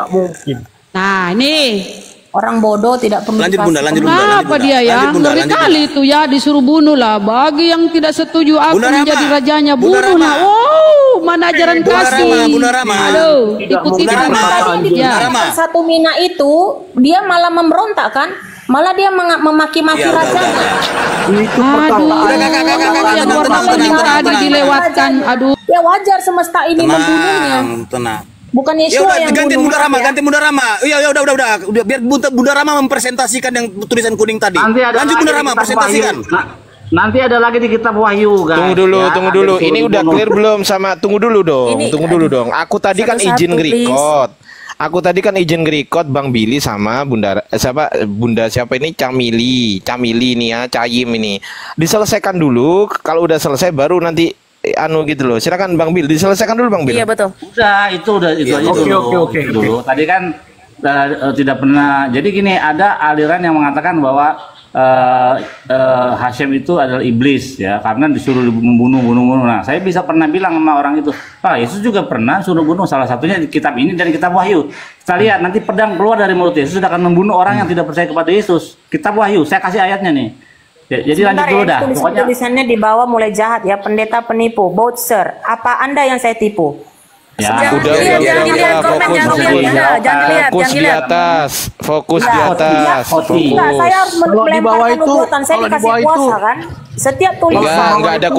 Nah, ini orang bodoh tidak perlu Kenapa dia ya? Ngeri kali itu ya, disuruh bunuh lah. Bagi yang tidak setuju aku menjadi rajanya, bunuhlah. Oh, mana ajaran kasih. Aduh, ikuti ya. Satu Mina itu dia malah memberontak kan? Malah dia memaki-maki rajanya. Aduh, yang tadi dilewatkan. Aduh. Ya wajar semesta ini membunuhnya. Tenang. Bukan Yesua yang ganti bunuh. ganti Bunda Rama. Iya, udah. Biar Bunda Rama mempresentasikan yang tulisan kuning tadi. Lanjut Bunda Rama, presentasikan. Nanti ada lagi di kitab Wahyu, guys. Tunggu dulu. Ini udah clear belum sama? Tunggu dulu dong. Aku tadi kan izin nge-record Bang Billy sama Bunda siapa ini Camili ini ya, Cayim ini. Diselesaikan dulu. Kalau udah selesai baru nanti gitu loh. Silakan Bang Bil, diselesaikan dulu Bang Bil. Iya betul. Udah itu aja dulu. Oke. Tadi kan tidak pernah. Jadi gini, ada aliran yang mengatakan bahwa Hashem itu adalah iblis ya, karena disuruh membunuh. Nah, saya bisa pernah bilang sama orang itu, Pak, Yesus juga pernah suruh bunuh, salah satunya di kitab ini dan kitab Wahyu. Kita lihat nanti pedang keluar dari mulut Yesus akan membunuh orang yang tidak percaya kepada Yesus. Kitab Wahyu, saya kasih ayatnya nih. Jadi lanjut dulu dah. Pokoknya tulisannya di bawah mulai jahat ya, pendeta penipu, bootser. Apa Anda yang saya tipu? Ya, jangan dilihat komen, fokus di atas, fokus di atas. Saya harus melemparkan nubuatan, saya dikasih kuasa kan? Setiap tulisan. Enggak ada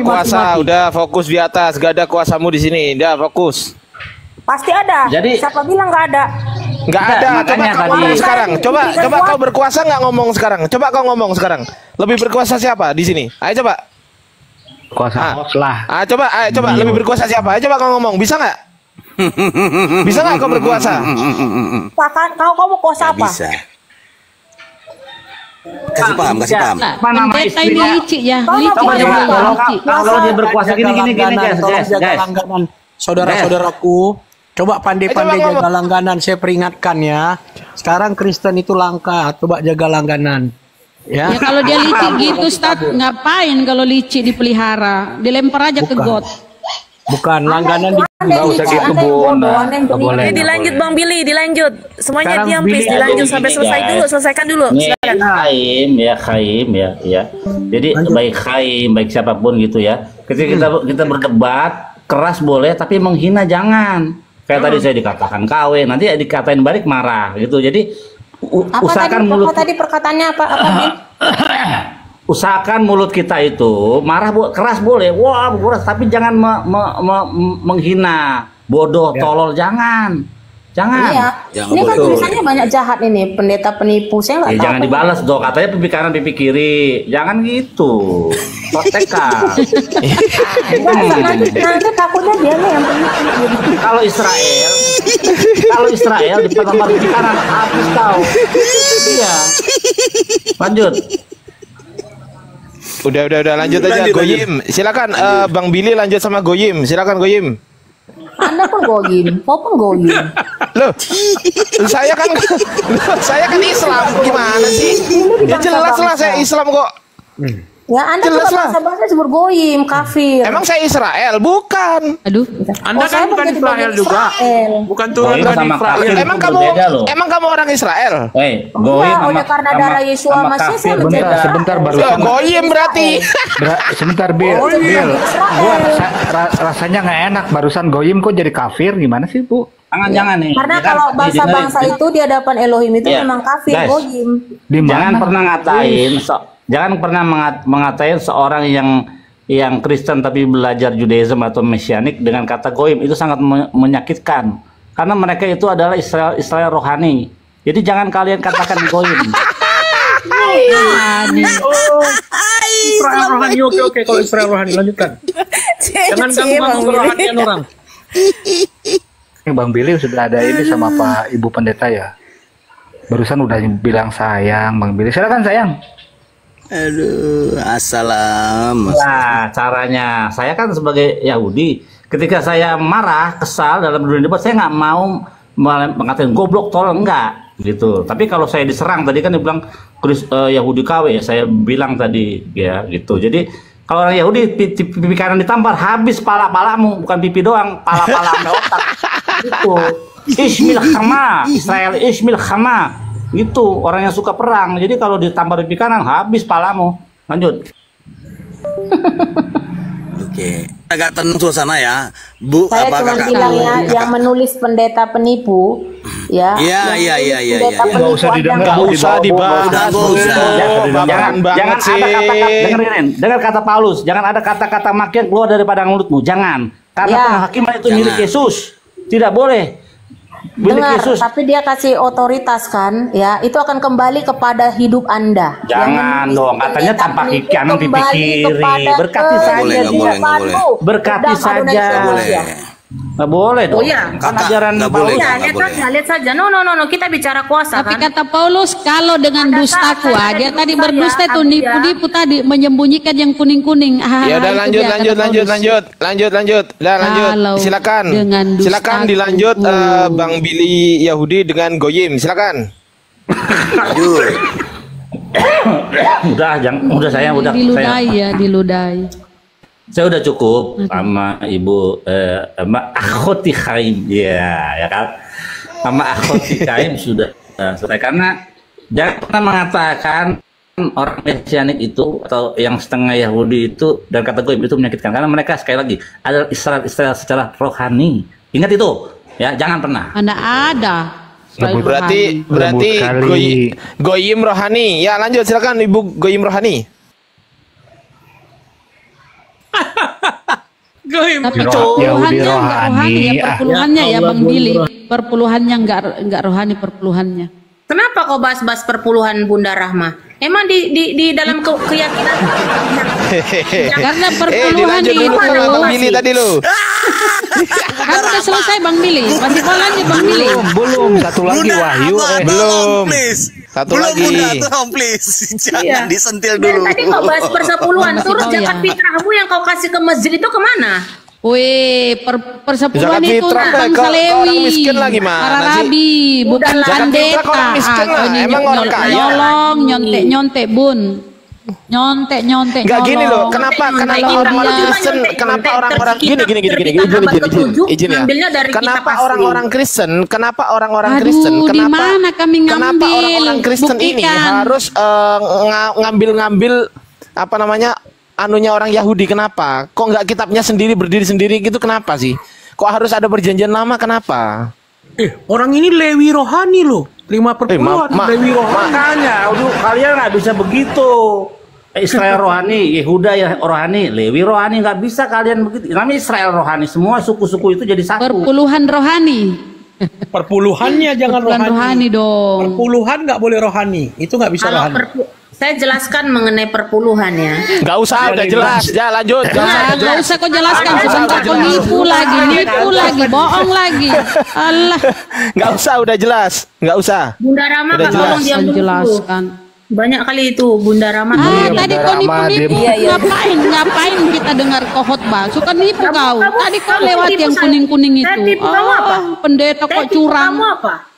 kuasa, udah fokus di atas, enggak ada kuasamu di sini, udah fokus. Pasti ada. Jadi siapa bilang enggak ada? Enggak ada. Coba kau ngomong sekarang. Coba kau berkuasa nggak ngomong sekarang? Coba kau ngomong sekarang. Lebih berkuasa siapa di sini? Ayo coba. Kuasa lah. Coba lebih berkuasa siapa? Ayo coba kau ngomong, bisa nggak? Bisa nggak kau berkuasa? Kau mau kuasa apa? Bisa. Kasih paham. Pendeta ini licik ya. Kalau dia berkuasa gini guys. Saudara-saudaraku, coba pandai-pandai jaga langganan. Saya peringatkan ya. Sekarang Kristen itu langka. Coba jaga langganan. Ya, kalau dia licik gitu, Ustaz, ngapain kalau licik dipelihara? Dilempar aja ke got. Bukan langganan nggak usah gitu, Bun. Boleh. Dilanjut Bang Billy, dilanjut. Semuanya diam please, dilanjut sampai selesaikan dulu. Khaim ya. Jadi baik Khaim, baik siapapun gitu ya. Ketika kita berdebat, keras boleh tapi menghina jangan. Kayak tadi saya dikatakan KW, nanti dikatain balik marah gitu. Jadi usahakan mulut tadi perkataannya apa usahakan mulut kita itu marah keras boleh, keras, tapi jangan menghina, bodoh, tolol, jangan. Iya. Ini kan tulisannya banyak jahat ini, pendeta penipu. Saya nggak tahu. Jangan dibalas dong, katanya pipi kanan pipi kiri, jangan gitu. Protekan. Nanti takutnya dia nih yang penipu. Kalau Israel ditampar pipi kanan, habis kau. Iya. Lanjut. Udah lanjut aja. Goyim, silakan. Bang Billy lanjut sama Goyim, silakan Goyim. Anda pun goyim, kau pun goyim. Loh, saya kan Islam, gimana sih? Ya jelas lah saya Islam kok. Ya Anda juga bangsa-bangsa disebut goyim, kafir. Emang saya Israel? Bukan. Aduh. Anda kan bukan Israel juga. Bukan Tuhan dari Israel. Emang kamu orang Israel? Goyim karena darah Yesus Masih saya sebentar baru. Goyim berarti. Sebentar Bil. Gua rasanya nggak enak barusan goyim kok jadi kafir, gimana sih Bu? Jangan nih. Karena kalau bangsa-bangsa itu di hadapan Elohim itu memang kafir, goyim. Jangan pernah mengatain seorang yang Kristen tapi belajar Judaism atau Mesianik dengan kata goyim, itu sangat menyakitkan. Karena mereka itu adalah Israel rohani. Jadi jangan kalian katakan goyim. Israel rohani, oke. Kalau Israel rohani lanjutkan. Jangan ganggu kerohanian orang. Bang Billy sudah ada ini sama Pak Ibu Pendeta ya. Barusan udah bilang sayang, Bang Billy. Silakan sayang. Aduh, assalam. Nah, caranya saya kan sebagai Yahudi, ketika saya marah, kesal dalam dunia debat, saya nggak mau mengatakan goblok, tolong, enggak gitu. Tapi kalau saya diserang, tadi kan dibilang Yahudi KW, saya bilang tadi ya gitu. Jadi kalau orang Yahudi pipi kanan ditampar, habis pala-palamu, bukan pipi doang, pala-pala sama otak. Gitu. Ismil Khama, Israel Ismil Khama. Itu orang yang suka perang. Jadi kalau ditampar pipi kanan, habis palamu. Lanjut. Oke. Agak tenang suasana ya, Bu. Saya cuma bilang ya, yang menulis pendeta penipu, ya. Iya. Nggak usah dibahas. Jangan dengar kata Paulus. Jangan ada kata-kata makian keluar daripada mulutmu. Jangan. Karena penghakiman itu milik Yesus. Tidak boleh. Dengar, tapi dia kasih otoritas kan, ya itu akan kembali kepada hidup Anda. Jangan dong, katanya tanpa kanan pipi kiri. Berkati saja, berkati saja. Nggak boleh dong. Oh iya, ajaran Paulus. Lihat saja. No, kita bicara kuasa. Tapi kan? Kata Paulus, kalau dengan dusta dia tadi berdusta itu nipu-nipu tadi, menyembunyikan yang kuning-kuning. Ya udah lanjut. Silakan dilanjut Bang Billy Yahudi dengan Goyim, silakan. udah saya udah Diludahi ya, diludahi. Saya udah cukup sama Ibu Mbak Akhoti Khaim ya kan, sama Akhoti Khaim sudah selesai. Karena jangan mengatakan orang Mesianik itu atau yang setengah Yahudi itu dan kata gue itu menyakitkan, karena mereka sekali lagi adalah Israel secara rohani. Ingat itu ya, jangan pernah. Anda ada. Berarti Goyim rohani. Ya lanjut, silakan Ibu Goyim rohani. Tapi perpuluhannya enggak rohani ya, perpuluhannya ya Bang Billy. Perpuluhannya enggak rohani perpuluhannya. Kenapa kau bahas-bahas perpuluhan Bunda Rahma? Emang di dalam keyakinan? Karena perpuluhan itu Bang Billy tadi lo. Kan udah selesai Bang Billy. Masih mau lanjut Bang Billy? Belum. Satu lagi Wahyu. Belum. Satu lagi. Please. Jangan disentil dulu. Tadi kau bahas persepuluhan. Terus zakat fitrahmu yang kau kasih ke masjid itu kemana? Wih, persepuluhan itu bangsa Lewi, para rabi, bukan pendeta. Emang orang kaya. Nyolong, nyontek bun. Nyontek. Gak gini loh, kenapa orang Kristen, kenapa orang-orang gini, izin ya. Kenapa orang-orang Kristen, kenapa orang-orang Kristen ini harus ngambil apa namanya anunya orang Yahudi, kenapa? Kok nggak kitabnya sendiri berdiri sendiri gitu, kenapa sih? Kok harus ada perjanjian lama, kenapa? Orang ini Lewi rohani loh. 5 perpuluhan Lewi rohani. Makanya, kalian nggak bisa begitu. Israel rohani, Yehuda ya rohani, Lewi rohani, nggak bisa kalian begitu. Namanya Israel rohani, semua suku-suku itu jadi satu. Perpuluhan rohani. Perpuluhannya jangan rohani dong. Perpuluhan nggak boleh rohani, itu nggak bisa rohani. Saya jelaskan mengenai perpuluhan ya. Nggak usah, udah jelas. Ya lanjut. Nggak usah kau jelaskan. Sebentar kau nipu lagi, bohong lagi. Allah. Nggak usah, udah jelas. Nggak usah. Bunda Rama kan tolong diam dulu. Jelaskan. Banyak kali itu Bunda Rama. Tadi kau nipu. Ngapain kita dengar kau khotbah? Suka nipu kau. Tadi kau lewat yang kuning-kuning itu. Pendeta kok curang. Kamu apa?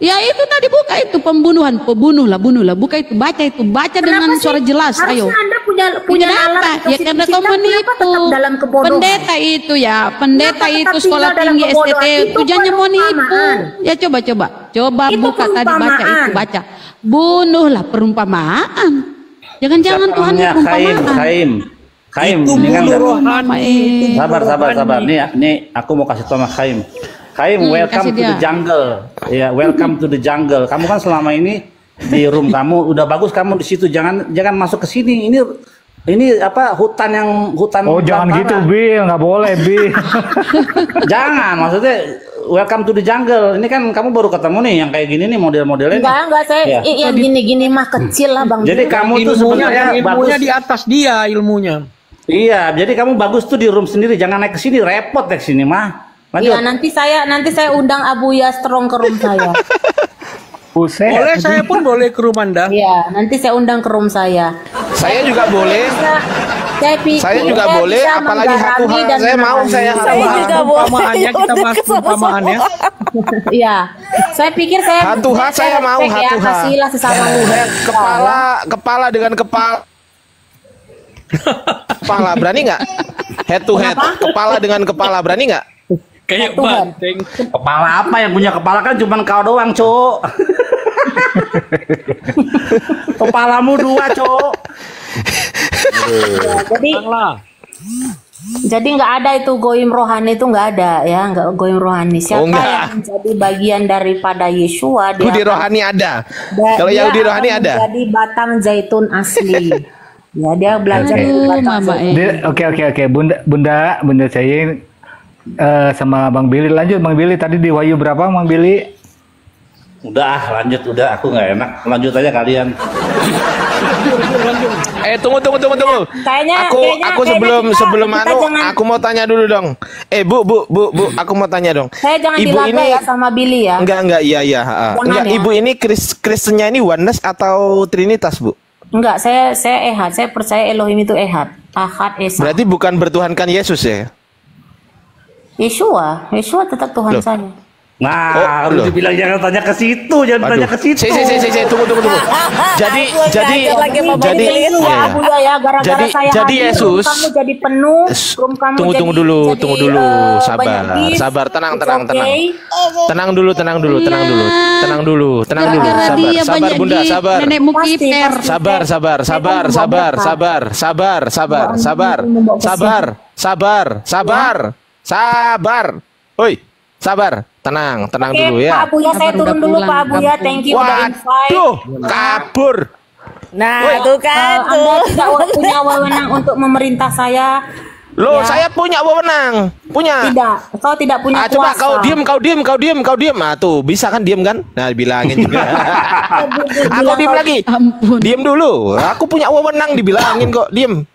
Ya itu tadi buka itu pembunuhan, bunuhlah. Buka itu, baca dengan suara jelas. Ayo. Anda punya alat. Ya karena kau menipu. Pendeta itu ya, itu sekolah tinggi STT, tujuannya mau nipu. Ya coba buka tadi baca. Bunuhlah, perumpamaan. Jangan Tuhan perumpamaan. Khaim, sabar. Nih aku mau kasih tahu sama Khaim. Khaim, welcome to the jungle. Ya, welcome to the jungle. Kamu kan selama ini di room kamu udah bagus, kamu di situ. Jangan masuk ke sini. Ini apa hutan. Oh, jangan gitu, Bi. Nggak boleh, Bi. Jangan, maksudnya welcome to the jungle. Ini kan kamu baru ketemu nih yang kayak gini nih model-modelnya. Enggak saya yang gini mah kecil lah Bang. Jadi kamu tuh sebenarnya ilmunya di atas dia ilmunya. Iya, jadi kamu bagus tuh di room sendiri. Jangan naik ke sini, repot deh ke sini mah. Iya, nanti saya undang Abu Yastrong ke room saya. Boleh, saya pun boleh ke rumah Anda. Iya, nanti saya undang ke room saya. Saya juga boleh. Saya juga boleh, apalagi Hatuha. Saya mau, saya juga boleh. Kita bahas perumpamaannya. Iya, saya pikir saya Hatuha, saya mau Hatuha. Kasihlah sesama kepala dengan kepala. Kepala berani nggak? Head to head, kepala dengan kepala berani nggak? Kayak banteng. Kepala apa yang punya kepala kan cuma kau doang, Cok. Kepalamu 2, Cok. Jadi nggak ada itu goim rohani, itu nggak ada ya, nggak goim rohani. Siapa yang menjadi bagian daripada Yeshua, dia Yahudi rohani ada. Kalau Yahudi rohani ada. Jadi batang zaitun asli. Ya, dia belajar dari batang zaitun. Oke. Bunda saya sama Bang Billy. Lanjut Bang Billy, tadi di Wahyu berapa Bang Billy? Udah lanjut, aku nggak enak. Lanjut aja kalian. Tunggu. Aku sebelum aku mau tanya dulu dong. Bu, aku mau tanya dong. Saya jangan dilaga ya sama Billy ya. Enggak, iya. Enggak, ya? Ibu ini Kristennya ini oneness atau Trinitas, Bu? Enggak, saya ehad. Saya percaya Elohim itu ehad. Ahad Esa. Berarti bukan bertuhankan Yesus ya? Yeshua tetap Tuhan saya. Nah, harus dibilang jangan tanya ke situ, jangan tanya ke situ. Tunggu. Jadi jadi Yesus. Kamu jadi penuh, Tunggu dulu. Sabar, tenang. Tenang dulu. Sabar Bunda, sabar. Nenekmu kiper. Sabar. Oi, sabar. Tenang dulu ya. Pak Abuya, saya turun dulu Pak Abuya. Thank you udah invite. Waduh, kabur. Nah, tuh kan Anda tidak punya wewenang untuk memerintah saya. Loh, saya punya wewenang. Punya. Tidak, kau tidak punya kuasa. Coba kau diem. Ah, tuh, bisa kan diem kan? Nah, bilangin juga. Aku diem lagi. Diem dulu. Aku punya wewenang dibilangin kok. Diem.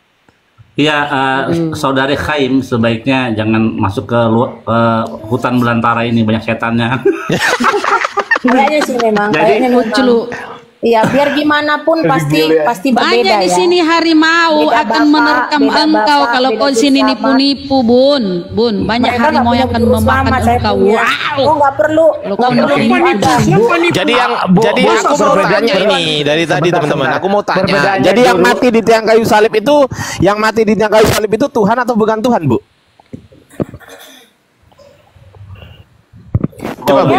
Iya, saudari Khaim sebaiknya jangan masuk ke hutan belantara ini, banyak setannya. Kayaknya sih memang. Kayaknya lucu. Iya, biar gimana pun pasti berbeda Banyak di sini harimau Beda akan bapak, menerkam beda engkau bapak, kalau beda kau sini filsafat. nipu-nipu, Bun. Banyak Mereka harimau nggak yang akan punya memakan sama, saya engkau. punya. Wow. Oh, nggak perlu ada. Jadi aku mau tanya ini dari tadi teman-teman. Aku mau tanya. Jadi yang mati di tiang kayu salib itu Tuhan atau bukan Tuhan, Bu? Coba Bu.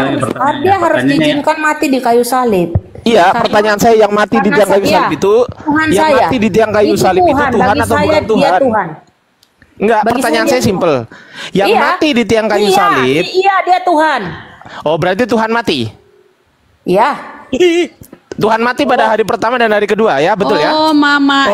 Dia harus diizinkan mati di kayu salib. Iya, pertanyaan saya yang mati di tiang kayu salib itu, yang mati di tiang kayu salib itu Tuhan atau bukan Tuhan? Enggak, pertanyaan saya simpel. Yang mati di tiang kayu salib. Iya, dia Tuhan. Oh, berarti Tuhan mati. Iya. Tuhan mati pada hari pertama dan hari kedua ya, betul ya? Oh, Mama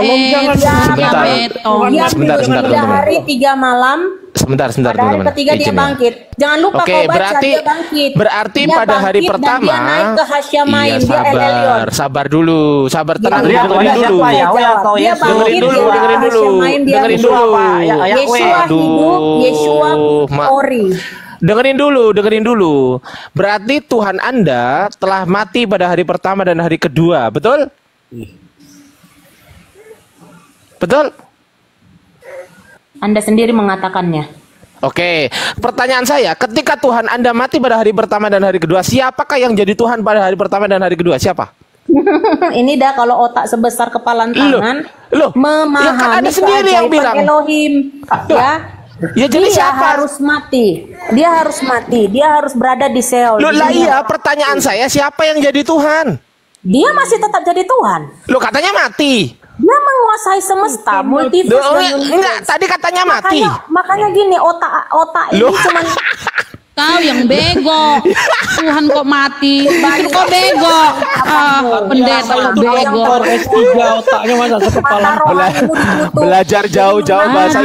Sebentar, Tiga hari 3 malam. Sebentar, Pada hari teman-teman. ketiga dia bangkit. Jangan lupa kau baca dia bangkit. Berarti Dia pada hari bangkit dan pertama. dia naik ke Hasyamayim, Iya, dia El Elyon. sabar dulu, tenang, Dia dengerin dulu. Dengerin dulu. Yeshua hidup, Yeshua ori. Dengerin dulu. Berarti Tuhan Anda telah mati pada hari pertama dan hari kedua, betul? Betul? Anda sendiri mengatakannya. Oke, pertanyaan saya, ketika Tuhan Anda mati pada hari pertama dan hari kedua, siapakah yang jadi Tuhan pada hari pertama dan hari kedua? Siapa? Ini dah kalau otak sebesar kepala tangan, ya kan ada sendiri yang bilang Elohim, ya jadi dia siapa? harus mati. Dia harus berada di Seol. Loh lah iya, pertanyaan saya, siapa yang jadi Tuhan? Dia masih tetap jadi Tuhan. Loh katanya mati. Dia menguasai semesta, multiverse dan universe. Enggak, tadi katanya mati. Makanya gini, otak ini cuman Kau yang bego. Tuhan kok mati. Baru kok bego. Pendeta kok bego. S3 otaknya masa sekepala. Belajar jauh-jauh bahasa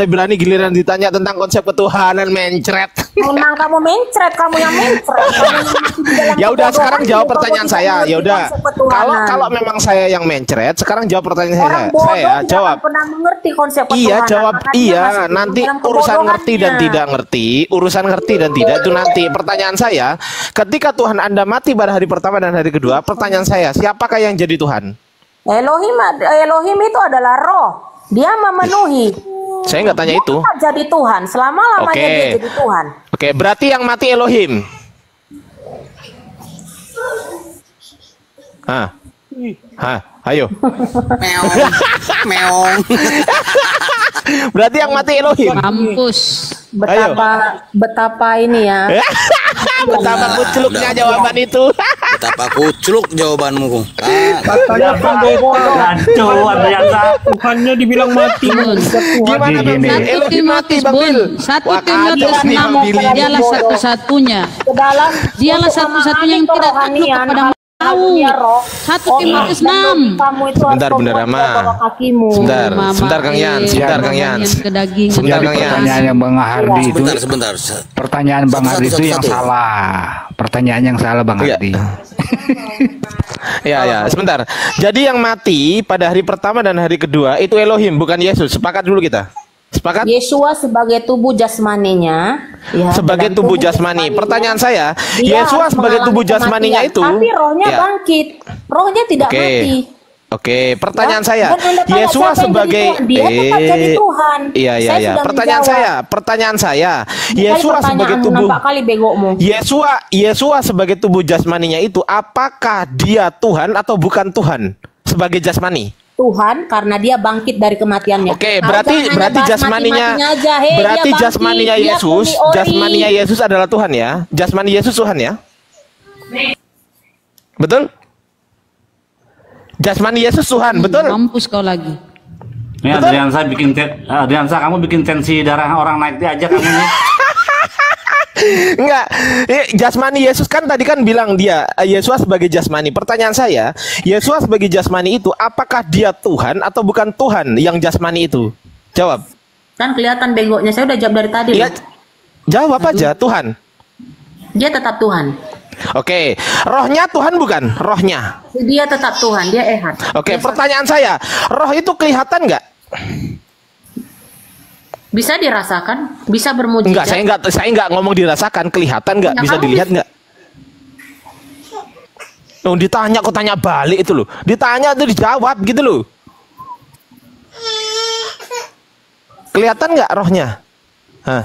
Ibrani giliran ditanya tentang konsep ketuhanan mencret. Memang kamu mencret, kamu yang mencret. Ya udah, sekarang jawab pertanyaan saya. Ya udah. Kalau memang saya yang mencret, sekarang jawab pertanyaan saya. Jawab. Pernah mengerti konsep ketuhanan. Iya, jawab iya. Nanti urusan ngerti dan tidak ngerti, urusan ngerti dan tidak itu nanti. Pertanyaan saya, ketika Tuhan Anda mati pada hari pertama dan hari kedua, pertanyaan saya, siapakah yang jadi Tuhan? Elohim itu adalah roh. Dia memenuhi. Saya nggak tanya itu. Dia jadi Tuhan, selama-lamanya dia jadi Tuhan. Oke, berarti yang mati Elohim. Ayo. Meong. Berarti yang mati Elohim. Mampus. Betapa ini ya. Betapa kucluknya jawaban itu. Betapa kucluk jawabanmu. Katanya kan Tuhannya dibilang mati. Gimana Bang? 1 Timotius Bun. 1 Timotius 6. Dialah satu-satunya. Dialah satu-satunya yang tidak takluk kepada tahu. 1 Timotius 6. Sebentar Bunda Rama. Sebentar Kang Yan. Pertanyaan yang Bang Hardi itu. Sebentar. Pertanyaan Bang Hardi itu yang salah. Pertanyaan yang salah Bang Hardi. Ya, sebentar. Jadi yang mati pada hari pertama dan hari kedua itu Elohim, bukan Yesus. Sepakat dulu kita. Sepakat? Yeshua sebagai tubuh jasmaninya, ya, sebagai tubuh jasmani. Pertanyaan saya, Yeshua sebagai tubuh jasmaninya itu, tapi rohnya bangkit, rohnya tidak mati. Oke, pertanyaan Ya, saya, dan Anda tanya Yesua siapa yang jadi sebagai Tuhan? Dia tetap jadi Tuhan. Iya, Saya sudah pertanyaan menjawab. pertanyaan saya, Kali Yesua sebagai pertanyaanmu tubuh nampak kali begomu. Yesua sebagai tubuh jasmaninya itu apakah dia Tuhan atau bukan Tuhan sebagai jasmani? Tuhan karena dia bangkit dari kematiannya. Oke, Kau berarti jangan hanya bahas jasmaninya mati-matinya aja. Hei, berarti dia bangkit, jasmaninya dia Yesus, kuli ori. jasmaninya Yesus adalah Tuhan ya. Jasmani Yesus Tuhan ya. Betul? Jasmani Yesus Tuhan, betul? Mampus kau lagi. Nih Adriansa Adriansa kamu bikin tensi darah orang naik aja kamu nih. Enggak, jasmani Yesus kan tadi kan bilang dia Yesus sebagai jasmani. Pertanyaan saya, Yesus sebagai jasmani itu apakah dia Tuhan atau bukan Tuhan yang jasmani itu? Jawab. Kan kelihatan bengoknya. Saya udah jawab dari tadi. Ya, jawab aja, Tuhan. Dia tetap Tuhan. Oke, rohnya Tuhan bukan? Rohnya. Dia tetap Tuhan. Dia ehad. Oke, pertanyaan saya, roh itu kelihatan nggak? Bisa dirasakan, bisa bermujizat. Enggak, saya nggak ngomong dirasakan, kelihatan nggak? Ya, Bisa kamu dilihat nggak? Oh, ditanya kok tanya balik itu loh. Ditanya itu dijawab gitu loh. Kelihatan nggak rohnya? Hah.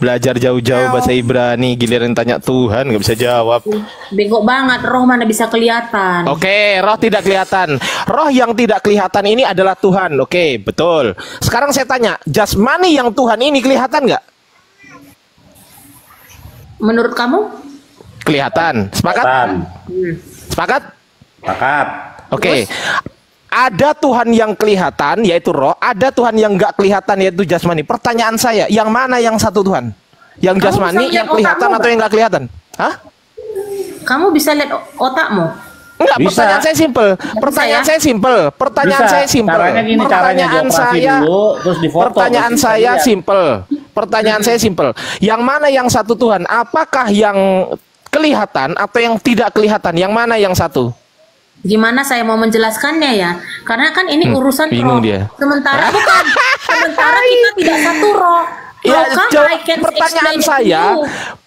Belajar jauh-jauh bahasa Ibrani, giliran tanya Tuhan nggak bisa jawab. Bengok banget, roh mana bisa kelihatan. Oke, roh tidak kelihatan. Roh yang tidak kelihatan ini adalah Tuhan. Oke, betul. Sekarang saya tanya, jasmani yang Tuhan ini kelihatan nggak? Menurut kamu? Kelihatan. Sepakat? Sepakat? Sepakat. Oke. Ada Tuhan yang kelihatan yaitu roh, ada Tuhan yang nggak kelihatan yaitu jasmani. Pertanyaan saya, yang mana yang satu Tuhan? Yang jasmani, yang kelihatan atau yang nggak kelihatan? Hah? Kamu bisa lihat otakmu? Enggak, pertanyaan saya simpel. Pertanyaan saya simpel. Pertanyaan saya simpel. Pertanyaan saya pertanyaan saya simpel. Pertanyaan saya simpel. Yang mana yang satu Tuhan? Apakah yang kelihatan atau yang tidak kelihatan? Yang mana yang satu? Gimana saya mau menjelaskannya ya? Karena kan ini urusan bingung roh. dia. Sementara bukan. Sementara kita tidak satu roh. Ya,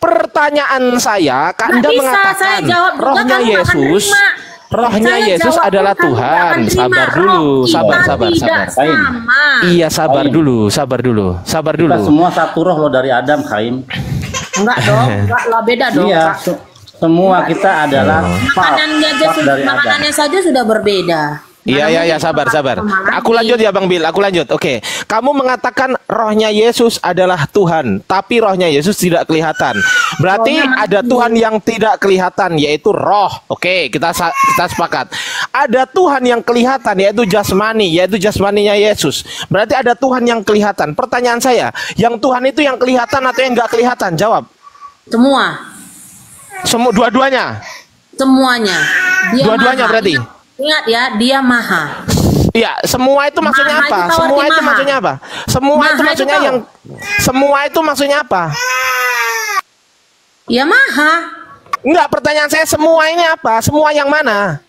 pertanyaan saya, Anda mengatakan rohnya Yesus, rohnya Yesus adalah Tuhan. Sabar dulu, sabar. Iya, sabar dulu. Kita semua satu roh loh dari Adam, Kaim. Enggak dong, enggak lah, beda dong. Iya, semua kita adalah makanannya saja sudah berbeda. Iya, sabar. Aku lanjut ya Bang Bil, aku lanjut. Oke, kamu mengatakan rohnya Yesus adalah Tuhan, tapi rohnya Yesus tidak kelihatan. Berarti ada Tuhan yang tidak kelihatan, yaitu roh. Oke, kita sepakat. Ada Tuhan yang kelihatan, yaitu jasmani, yaitu jasmaninya Yesus. Berarti ada Tuhan yang kelihatan. Pertanyaan saya, yang Tuhan itu yang kelihatan atau yang nggak kelihatan? Jawab. Semua dua-duanya. Semuanya. Dua-duanya berarti. Ingat ya, dia maha. Iya, semua itu maksudnya apa? Semua itu maksudnya apa? Semua itu maksudnya yang semua itu maksudnya apa? Ya maha. Enggak, pertanyaan saya semua ini apa? Semua yang mana?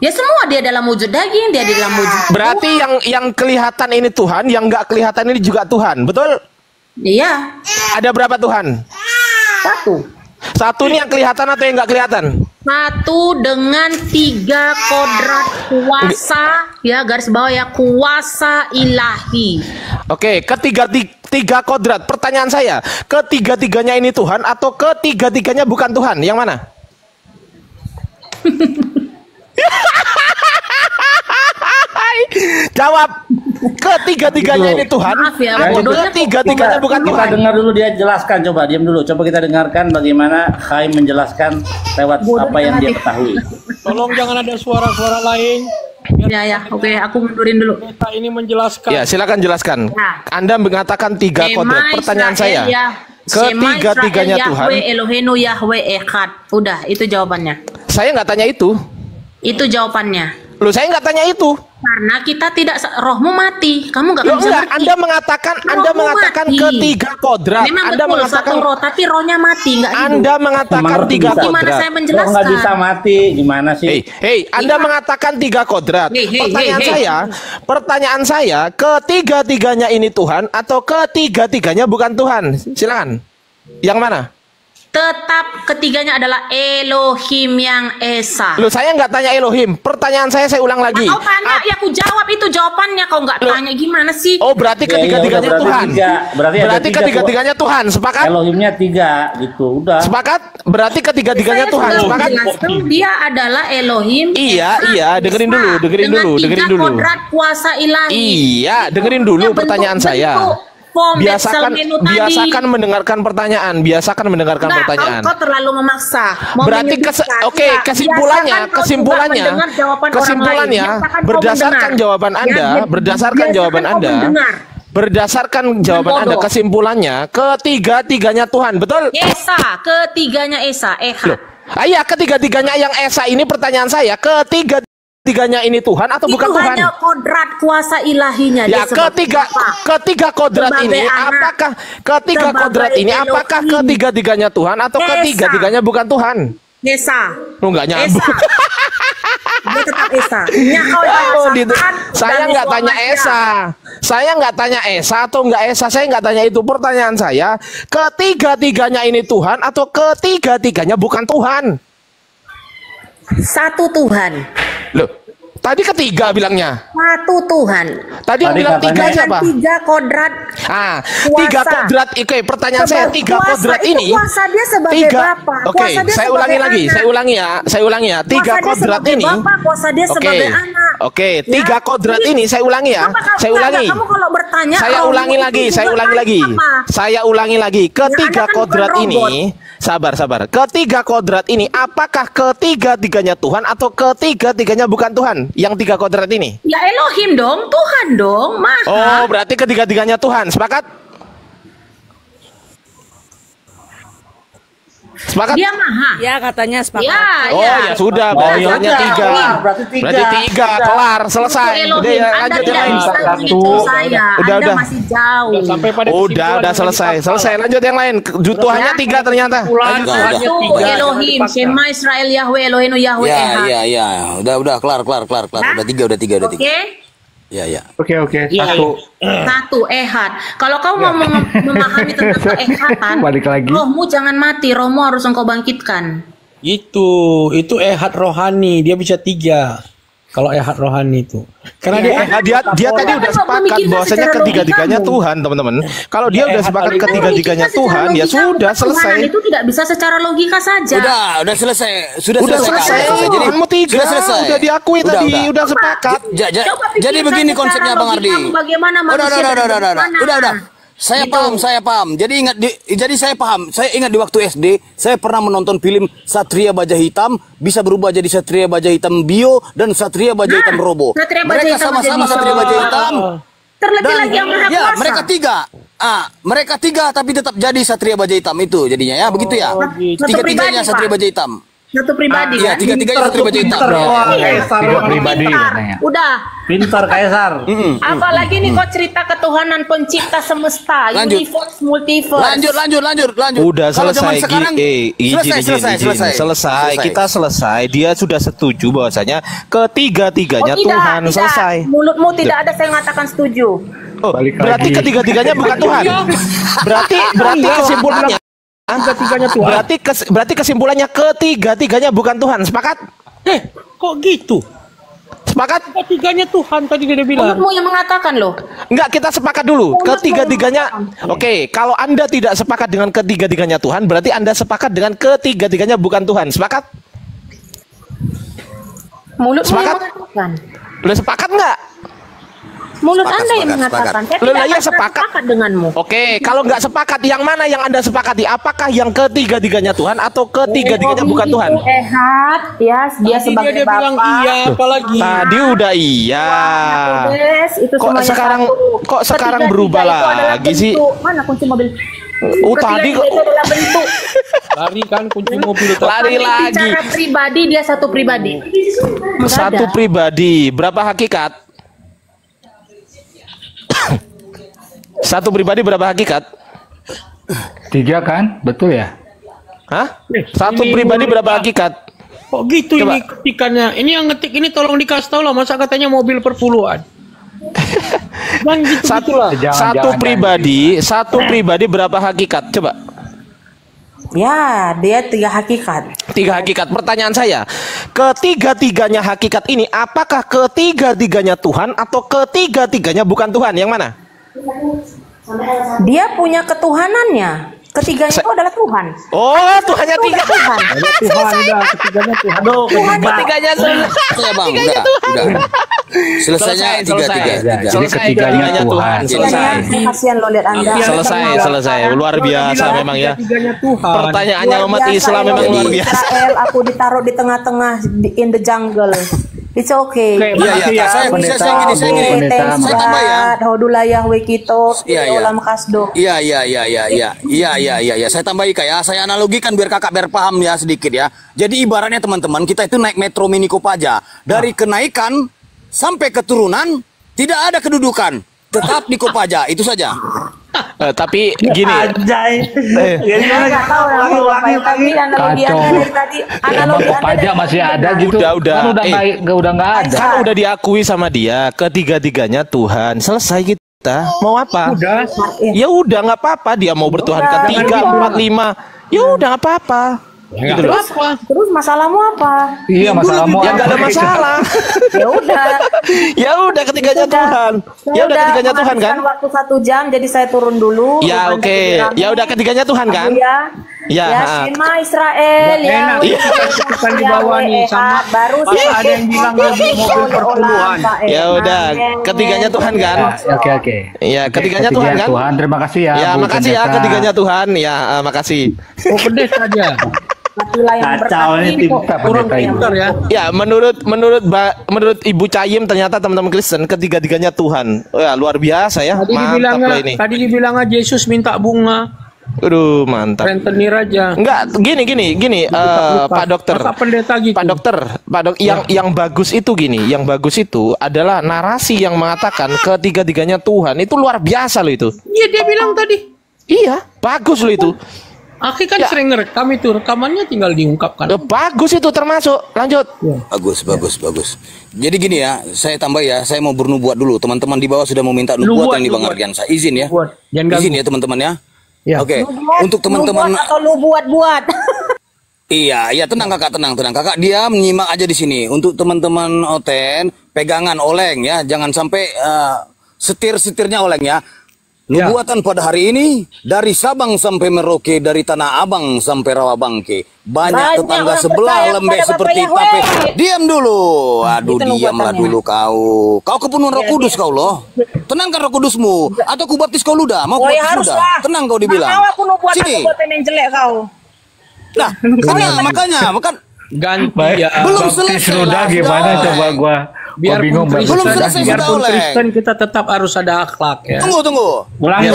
Ya semua, dia dalam wujud daging, dia di dalam wujud. Berarti yang kelihatan ini Tuhan, yang nggak kelihatan ini juga Tuhan, betul? Iya. Ada berapa Tuhan? Satu ini yang kelihatan atau yang nggak kelihatan? Satu dengan 3 kodrat kuasa, ya garis bawah ya, kuasa ilahi. Oke, tiga kodrat. Pertanyaan saya, ketiga-tiganya ini Tuhan atau ketiga-tiganya bukan Tuhan? Yang mana? Jawab. Ketiga-tiganya ini Tuhan. Maaf ya, ketiga-tiganya bukan Tuhan. Kita dengar dulu dia jelaskan, coba diam dulu. Coba kita dengarkan bagaimana Chaim menjelaskan lewat apa yang dia ketahui. Tolong jangan ada suara-suara lain. Ya, oke, aku mundurin dulu. Kita ini menjelaskan. Ya, silakan jelaskan. Anda mengatakan 3 kodrat. Pertanyaan saya, ketiga-tiganya Tuhan. Yahweh Elohenu Yahweh Echad. Udah, itu jawabannya. Saya nggak tanya itu. Itu jawabannya. Loh, saya nggak tanya itu. Karena kita tidak, rohmu mati. Kamu nggak bisa ngerti. Anda mengatakan ketiga kodrat. Memang Anda betul, mengatakan satu roh, tapi rohnya mati. Anda mengatakan 3 kodrat. Gimana saya menjelaskan? Roh nggak bisa mati, gimana sih? Anda mengatakan 3 kodrat. Pertanyaan saya, ketiga-tiganya ini Tuhan atau ketiga-tiganya bukan Tuhan? Silakan. Yang mana? Tetap ketiganya adalah Elohim yang Esa. Loh, saya nggak tanya Elohim. Pertanyaan saya ulang lagi. Kau tanya, ya aku jawab itu jawabannya. Kau nggak tanya gimana sih? Oh, berarti ketiga-tiganya Tuhan. Berarti ketiga-tiganya Tuhan. Sepakat? Elohimnya 3 gitu. Udah. Sepakat? Berarti ketiga-tiganya Tuhan. Sepakat? Dia adalah Elohim. Iya. Dengerin dulu. Kodrat kuasa ilahi. Iya, dengerin dulu pertanyaan saya. Biasakan mendengarkan pertanyaan. Pertanyaan. Kau terlalu memaksa. Berarti kesimpulannya berdasarkan jawaban Anda, kesimpulannya ketiga-tiganya Tuhan, betul? Esa, ketiganya Esa, Ehad. Iya, ketiga-tiganya yang Esa ini pertanyaan saya, ketiga-tiganya ini Tuhan atau bukan Tuhan? Itu hanya kodrat kuasa ilahinya. Ya, ketiga kodrat ini apakah ketiga-tiganya Tuhan atau ketiga-tiganya bukan Tuhan? Esa. Lu nggak nyambung. Dia tetap Esa. Saya nggak tanya Esa. Saya nggak tanya Esa atau nggak Esa. Saya nggak tanya itu. Pertanyaan saya, ketiga-tiganya ini Tuhan atau ketiga-tiganya bukan Tuhan? Satu Tuhan. Loh, tadi ketiga bilangnya. Satu Tuhan. Tadi yang bilang tiga siapa? Tiga kodrat. Tiga kodrat. Oke, pertanyaan saya, tiga kodrat ini. Kuasa dia sebagai Bapa. Oke, saya ulangi ya. Tiga kodrat ini. Kuasa dia sebagai anak. Oke, tiga kodrat ini saya ulangi ya. Kamu kalau bertanya, saya ulangi lagi. Ketiga kodrat ini. Sabar. Ketiga kodrat ini apakah ketiga-tiganya Tuhan atau ketiga-tiganya bukan Tuhan? Yang tiga kodrat ini? Ya Elohim dong, Tuhan dong, Maha. Oh, berarti ketiga-tiganya Tuhan. Sepakat? Sepakat? Dia Maha. Ya, katanya sepakat. Ya sudah, bahasanya tiga. Berarti tiga, kelar, selesai. Lanjut yang lain. Udah masih jauh. Udah selesai. Lanjut yang lain. Tuhannya tiga ternyata. Satu Elohim, Shema Israel Yahweh Elohenu Yahweh Ehad. Iya. Udah kelar. Udah tiga. Oke. Iya. Oke. Satu Ehad. Kalau kau mau memahami tentang keehatan, rohmu jangan mati, rohmu harus engkau bangkitkan. Itu Ehad rohani, dia bisa 3. Kalau Ehad rohani itu. Karena dia tadi udah sepakat bahwasanya ketiga-tiganya Tuhan, teman-teman. Kalau dia udah sepakat ketiga-tiganya Tuhan, ya sudah selesai. Itu tidak bisa secara logika saja. Udah selesai. Sudah selesai. Jadi tiga udah diakui tadi, udah sepakat. Jadi begini konsepnya Bang Ardi. Udah. Saya paham. Jadi saya paham. Saya ingat di waktu SD, saya pernah menonton film Satria Baja Hitam bisa berubah jadi Satria Baja Hitam Bio dan Satria Baja Hitam Robo. Mereka sama-sama Satria Baja Hitam. Terlebih lagi yang Maha Kuasa. Mereka tiga. Mereka tiga tapi tetap jadi Satria Baja Hitam itu jadinya ya, begitu ya. Tiga-tiganya Satria Baja Hitam. Satu pribadi kan? Iya, tiga-tiganya Satria Baja Hitam. Tiga pribadi katanya. Udah. Pintar Kaisar. Apalagi nih kau cerita ketuhanan pencipta semesta, universe, multiverse. Lanjut. Udah selesai. Selesai. Kita selesai. Dia sudah setuju bahwasanya ketiga-tiganya Tuhan. Selesai. Mulutmu tidak ada saya mengatakan setuju. Oh, berarti ketiga-tiganya bukan Tuhan. Berarti kesimpulannya Berarti kesimpulannya ketiga-tiganya bukan Tuhan. Sepakat? Kok gitu? Sepakat? Ketiganya Tuhan tadi dia bilang. Mulutmu yang mengatakan loh. Enggak, kita sepakat dulu. Ketiga-tiganya. Oke, kalau Anda tidak sepakat dengan ketiga-tiganya Tuhan, berarti Anda sepakat dengan ketiga-tiganya bukan Tuhan. Sepakat? Mulutmu yang mengatakan. Udah sepakat nggak? Mulut Anda yang mengatakan. Saya tidak sepakat denganmu. Oke, kalau nggak sepakat, yang mana yang Anda sepakati? Apakah yang ketiga-tiganya Tuhan atau ketiga-tiganya bukan Tuhan? Ehad, ya, dia sebagai dia Bapa. bilang iya, apalagi. Tadi udah iya. Kok sekarang berubah lagi sih? Mana kunci mobil? Tadi kok bentuk. Lari kan kunci mobil. Lari lagi. Secara pribadi dia satu pribadi. Satu pribadi. Berapa hakikat? Satu pribadi berapa hakikat? 3 kan? Betul ya? Hah? Satu pribadi berapa hakikat? Kok gitu? Coba. Ini ketikannya? Ini yang ngetik ini tolong dikasih tahu lah. Masa katanya mobil perpuluhan? Satu pribadi berapa hakikat? Coba. Ya, dia 3 hakikat. 3 hakikat. Pertanyaan saya, ketiga-tiganya hakikat ini apakah ketiga-tiganya Tuhan atau ketiga-tiganya bukan Tuhan? Yang mana? Dia punya ketuhanannya. Ketiganya itu adalah Tuhan. Oh, Tuhannya 3. Tuhan. Tuhan udah ketiganya Tuhan. Aduh, Ketiganya Tuhan. Ya Bang, udah. Selesainya tiga. Jadi ketiganya Tuhan. Selesai. Kasihan lo lihat Anda. Selesai. Luar biasa memang ya. Pertanyaannya umat Islam memang luar biasa. Israel, aku ditaruh di tengah-tengah in the jungle. It's okay. Iya, saya gini. Saya tambah ya. Hodula Yahweh kita, olam kasdo. Iya. Saya tambah Ika ya. Saya analogikan biar kakak biar paham ya sedikit ya. Jadi ibaratnya teman-teman, kita itu naik metro mini Kopaja. Dari kenaikan sampai keturunan tidak ada kedudukan. Tetap di Kopaja, itu saja. Tapi gini. Kacau. Pajak masih ada gitu. Udah nggak ada. Kan udah diakui sama dia ketiga-tiganya Tuhan. Selesai kita. Mau apa? Ya udah nggak apa-apa. Dia mau bertuhan ketiga, 4, 5. Ya udah nggak apa-apa. Gitu loh. Terus masalahmu apa? Iya, masalahmu ya nggak ada masalah. Ya udah ketiganya Tuhan. Ya udah ketiganya Tuhan kan? Waktu 1 jam, jadi saya turun dulu. Ya oke. Ya udah ketiganya Tuhan kan? Ya, Shema Israel ya. Bukan di bawah nih sama. Baru ada yang bilang lagi mobil perpuluhan. Ya udah, ketiganya Tuhan kan? Oke. Ya, ketiganya Tuhan kan? Tuhan, terima kasih ya. Ya, makasih ya ketiganya Tuhan. Ya, makasih. Oh, pedes aja. Kacau ini kurang pintar ya. Ya, menurut Ibu Cayim ternyata teman-teman Kristen ketiga-tiganya Tuhan. Ya, luar biasa ya. Tadi dibilangnya Yesus minta bunga. Aduh, mantap. Rentenir aja. Enggak, gini, Pak Dokter. Pak Dokter, yang bagus itu gini, yang bagus itu adalah narasi yang mengatakan ketiga-tiganya Tuhan. Itu luar biasa loh itu. Iya, dia bilang tadi. Iya, bagus loh itu. Aki kan sering ngerekam itu, rekamannya tinggal diungkapkan. Bagus itu termasuk. Lanjut. Bagus. Jadi gini ya, saya tambah ya, saya mau bernubuat dulu. Teman-teman di bawah sudah mau minta nubuatan nih Bang Ardian. Saya izin ya. Izin ya teman-teman ya. Oke. Untuk teman-teman atau lu buat. Iya, tenang kakak, tenang. Kakak dia menyimak aja di sini. Untuk teman-teman Oten, pegangan oleng ya, jangan sampai setir-setirnya oleng ya. Nubuatan pada hari ini dari Sabang sampai Merauke, dari Tanah Abang sampai Rawabangke. Banyak tetangga sebelah lembek seperti tape. Diam dulu. Aduh, diamlah dulu kau. Kau kepenuhan Roh Kudus kau loh. Tenangkan Roh Kudusmu. Atau ku baptis kau luda. Mau ku baptis luda. Tenang kau dibilang. Sini. Nah, makanya. Ganti ya. Belum selesai. Luda gimana coba gua. Biarpun Kristen kita tetap harus ada akhlak ya. Tunggu. Ulangi.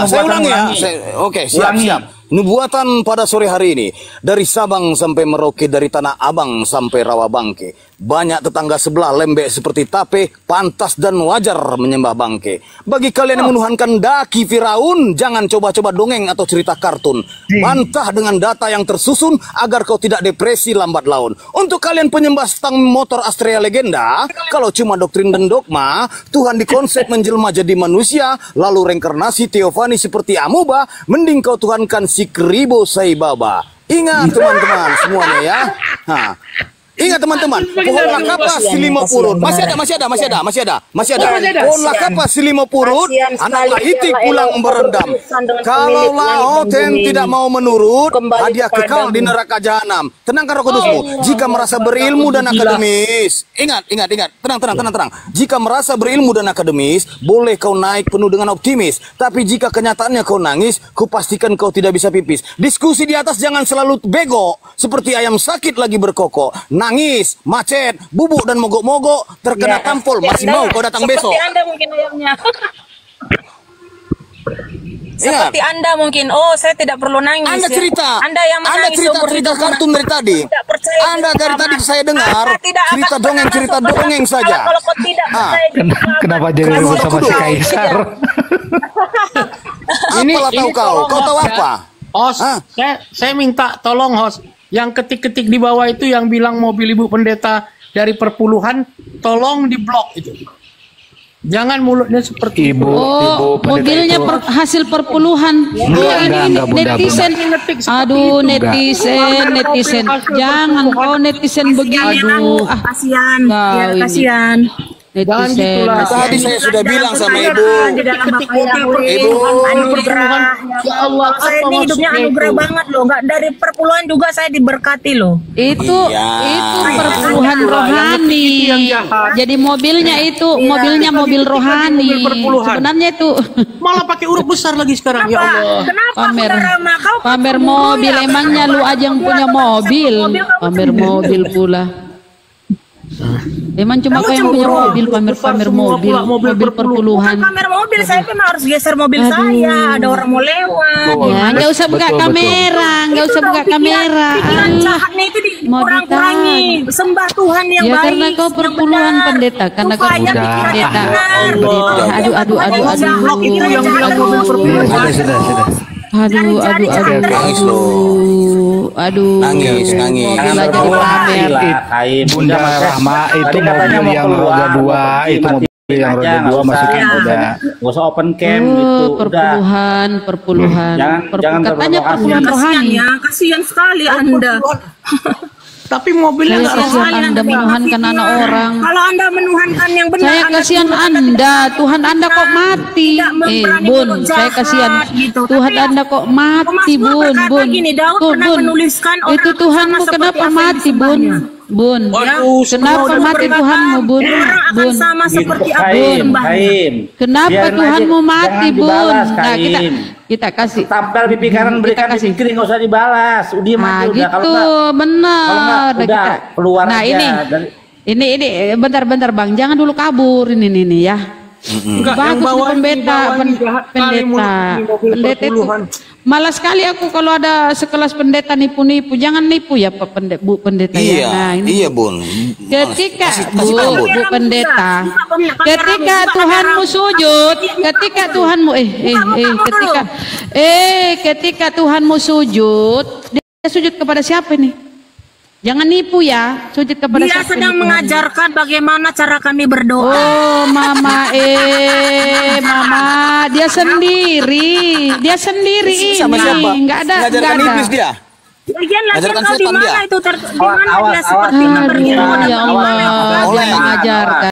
Saya ulangi ya. Oke, siap. Nubuatan pada sore hari ini dari Sabang sampai Merauke, dari Tanah Abang sampai Rawabangke. Banyak tetangga sebelah lembek seperti tape, pantas dan wajar menyembah bangke. Bagi kalian yang menuhankan daki Firaun, jangan coba-coba dongeng atau cerita kartun. Bantah dengan data yang tersusun agar kau tidak depresi lambat laun. Untuk kalian penyembah stang motor Astrea legenda, kalau cuma doktrin dan dogma, Tuhan dikonsep menjelma jadi manusia, lalu reinkarnasi teofani seperti amuba, mending kau tuhankan si Kribo Saibaba. Ingat teman-teman semuanya ya. Ingat teman-teman, pohon lakapas silima purun. Masih ada. Pohon lakapas silima purun, anak itik pulang berendam. Kalau Laoten tidak mau menurut, hadiah kekal di neraka jahanam. Tenangkan Roh Kudusmu. Jika merasa berilmu dan akademis, ingat. Tenang. Jika merasa berilmu dan akademis, boleh kau naik penuh dengan optimis. Tapi jika kenyataannya kau nangis, kupastikan kau tidak bisa pipis. Diskusi di atas jangan selalu bego, seperti ayam sakit lagi berkokok. Nangis, macet, bubuk dan mogok-mogok, terkena tampol, masih mau kau datang besok. Seperti Anda mungkin ayamnya. Seperti Anda mungkin, saya tidak perlu nangis. Anda cerita, Anda yang menangis cerita kartun dari tadi. Anda dari tadi saya dengar cerita dongeng saja. Kalau kau tidak percaya, kenapa jadi ribut sama si Kaisar? Apalah tahu kau tahu apa? Host, saya minta tolong host. Yang ketik-ketik di bawah itu yang bilang mobil ibu pendeta dari perpuluhan, tolong diblok itu. Jangan mulutnya seperti ibu. Oh, Ibu mobilnya hasil perpuluhan. Enggak, Bunda, netizen. Aduh, netizen. Jangan kau netizen begitu. Kasihan. Kau Ya, ini. kasihan. Netizen. Tadi saya sudah bilang sama ibu. Ibu anugerah. Ya Allah, saya ini hidupnya anugerah banget loh. Enggak dari perpuluhan juga saya diberkati loh. Itu perpuluhan rohani. Jadi mobilnya itu mobil rohani. Sebenarnya itu malah pakai huruf besar lagi sekarang. Ya Allah. Pamer mobil, emangnya lu aja yang punya mobil. Pamer mobil pula. Emang cuma kau yang punya mobil, pamer mobil perpuluhan. Pamer mobil, saya memang harus geser mobil saya. Ada orang mau lewat. Ya, nggak usah buka kamera, nggak usah buka kamera. Pikiran jahatnya itu dikurang-kurangi. Sembah Tuhan yang ya, baik. Karena kau perpuluhan pendeta, karena kau pendeta. Aduh. Nangis. Bunda Rahma itu mobil yang roda 2, itu mobil yang roda 2 masukin udah. Gak usah open cam gitu. Perpuluhan. Jangan katanya perpuluhan rohani. Kasihan sekali Anda. Tapi mobilnya nggak kasihan Anda menuhankan anak orang. Kalau Anda menuhankan yang benar, saya kasihan Anda. Tuhan Anda kok mati? Bun, saya kasihan. Tuhan Anda kok mati, Bun. Itu Tuhanmu kenapa mati, Bun? Bun, kenapa mati Tuhanmu, Bun? Bun, sama seperti kenapa Tuhanmu mati, Bun? Nah, kita kasih tampil pipi kanan, berikan pipi kiri, nggak usah dibalas. Udah mati udah. Gitu, benar. Udah keluar nah, aja. Ini bentar Bang, jangan dulu kabur ini ya. Bagus pendeta itu. Malas sekali aku kalau ada sekelas pendeta nipu-nipu. Jangan nipu ya Bu Pendeta. Iya, Nah, ini iya Bun. Ketika Bu Pendeta, ketika Tuhanmu sujud, ketika Tuhanmu ketika Tuhanmu sujud, dia sujud kepada siapa nih? Jangan nipu ya, sujud kepada Dia siapa? sedang mengajarkan bagaimana cara kami berdoa. Oh, Mama, dia sendiri sama ini. siapa? Enggak ada. Iblis dia. Lagian kau di mana itu? Di mana dia Ya Allah, mengajarkan.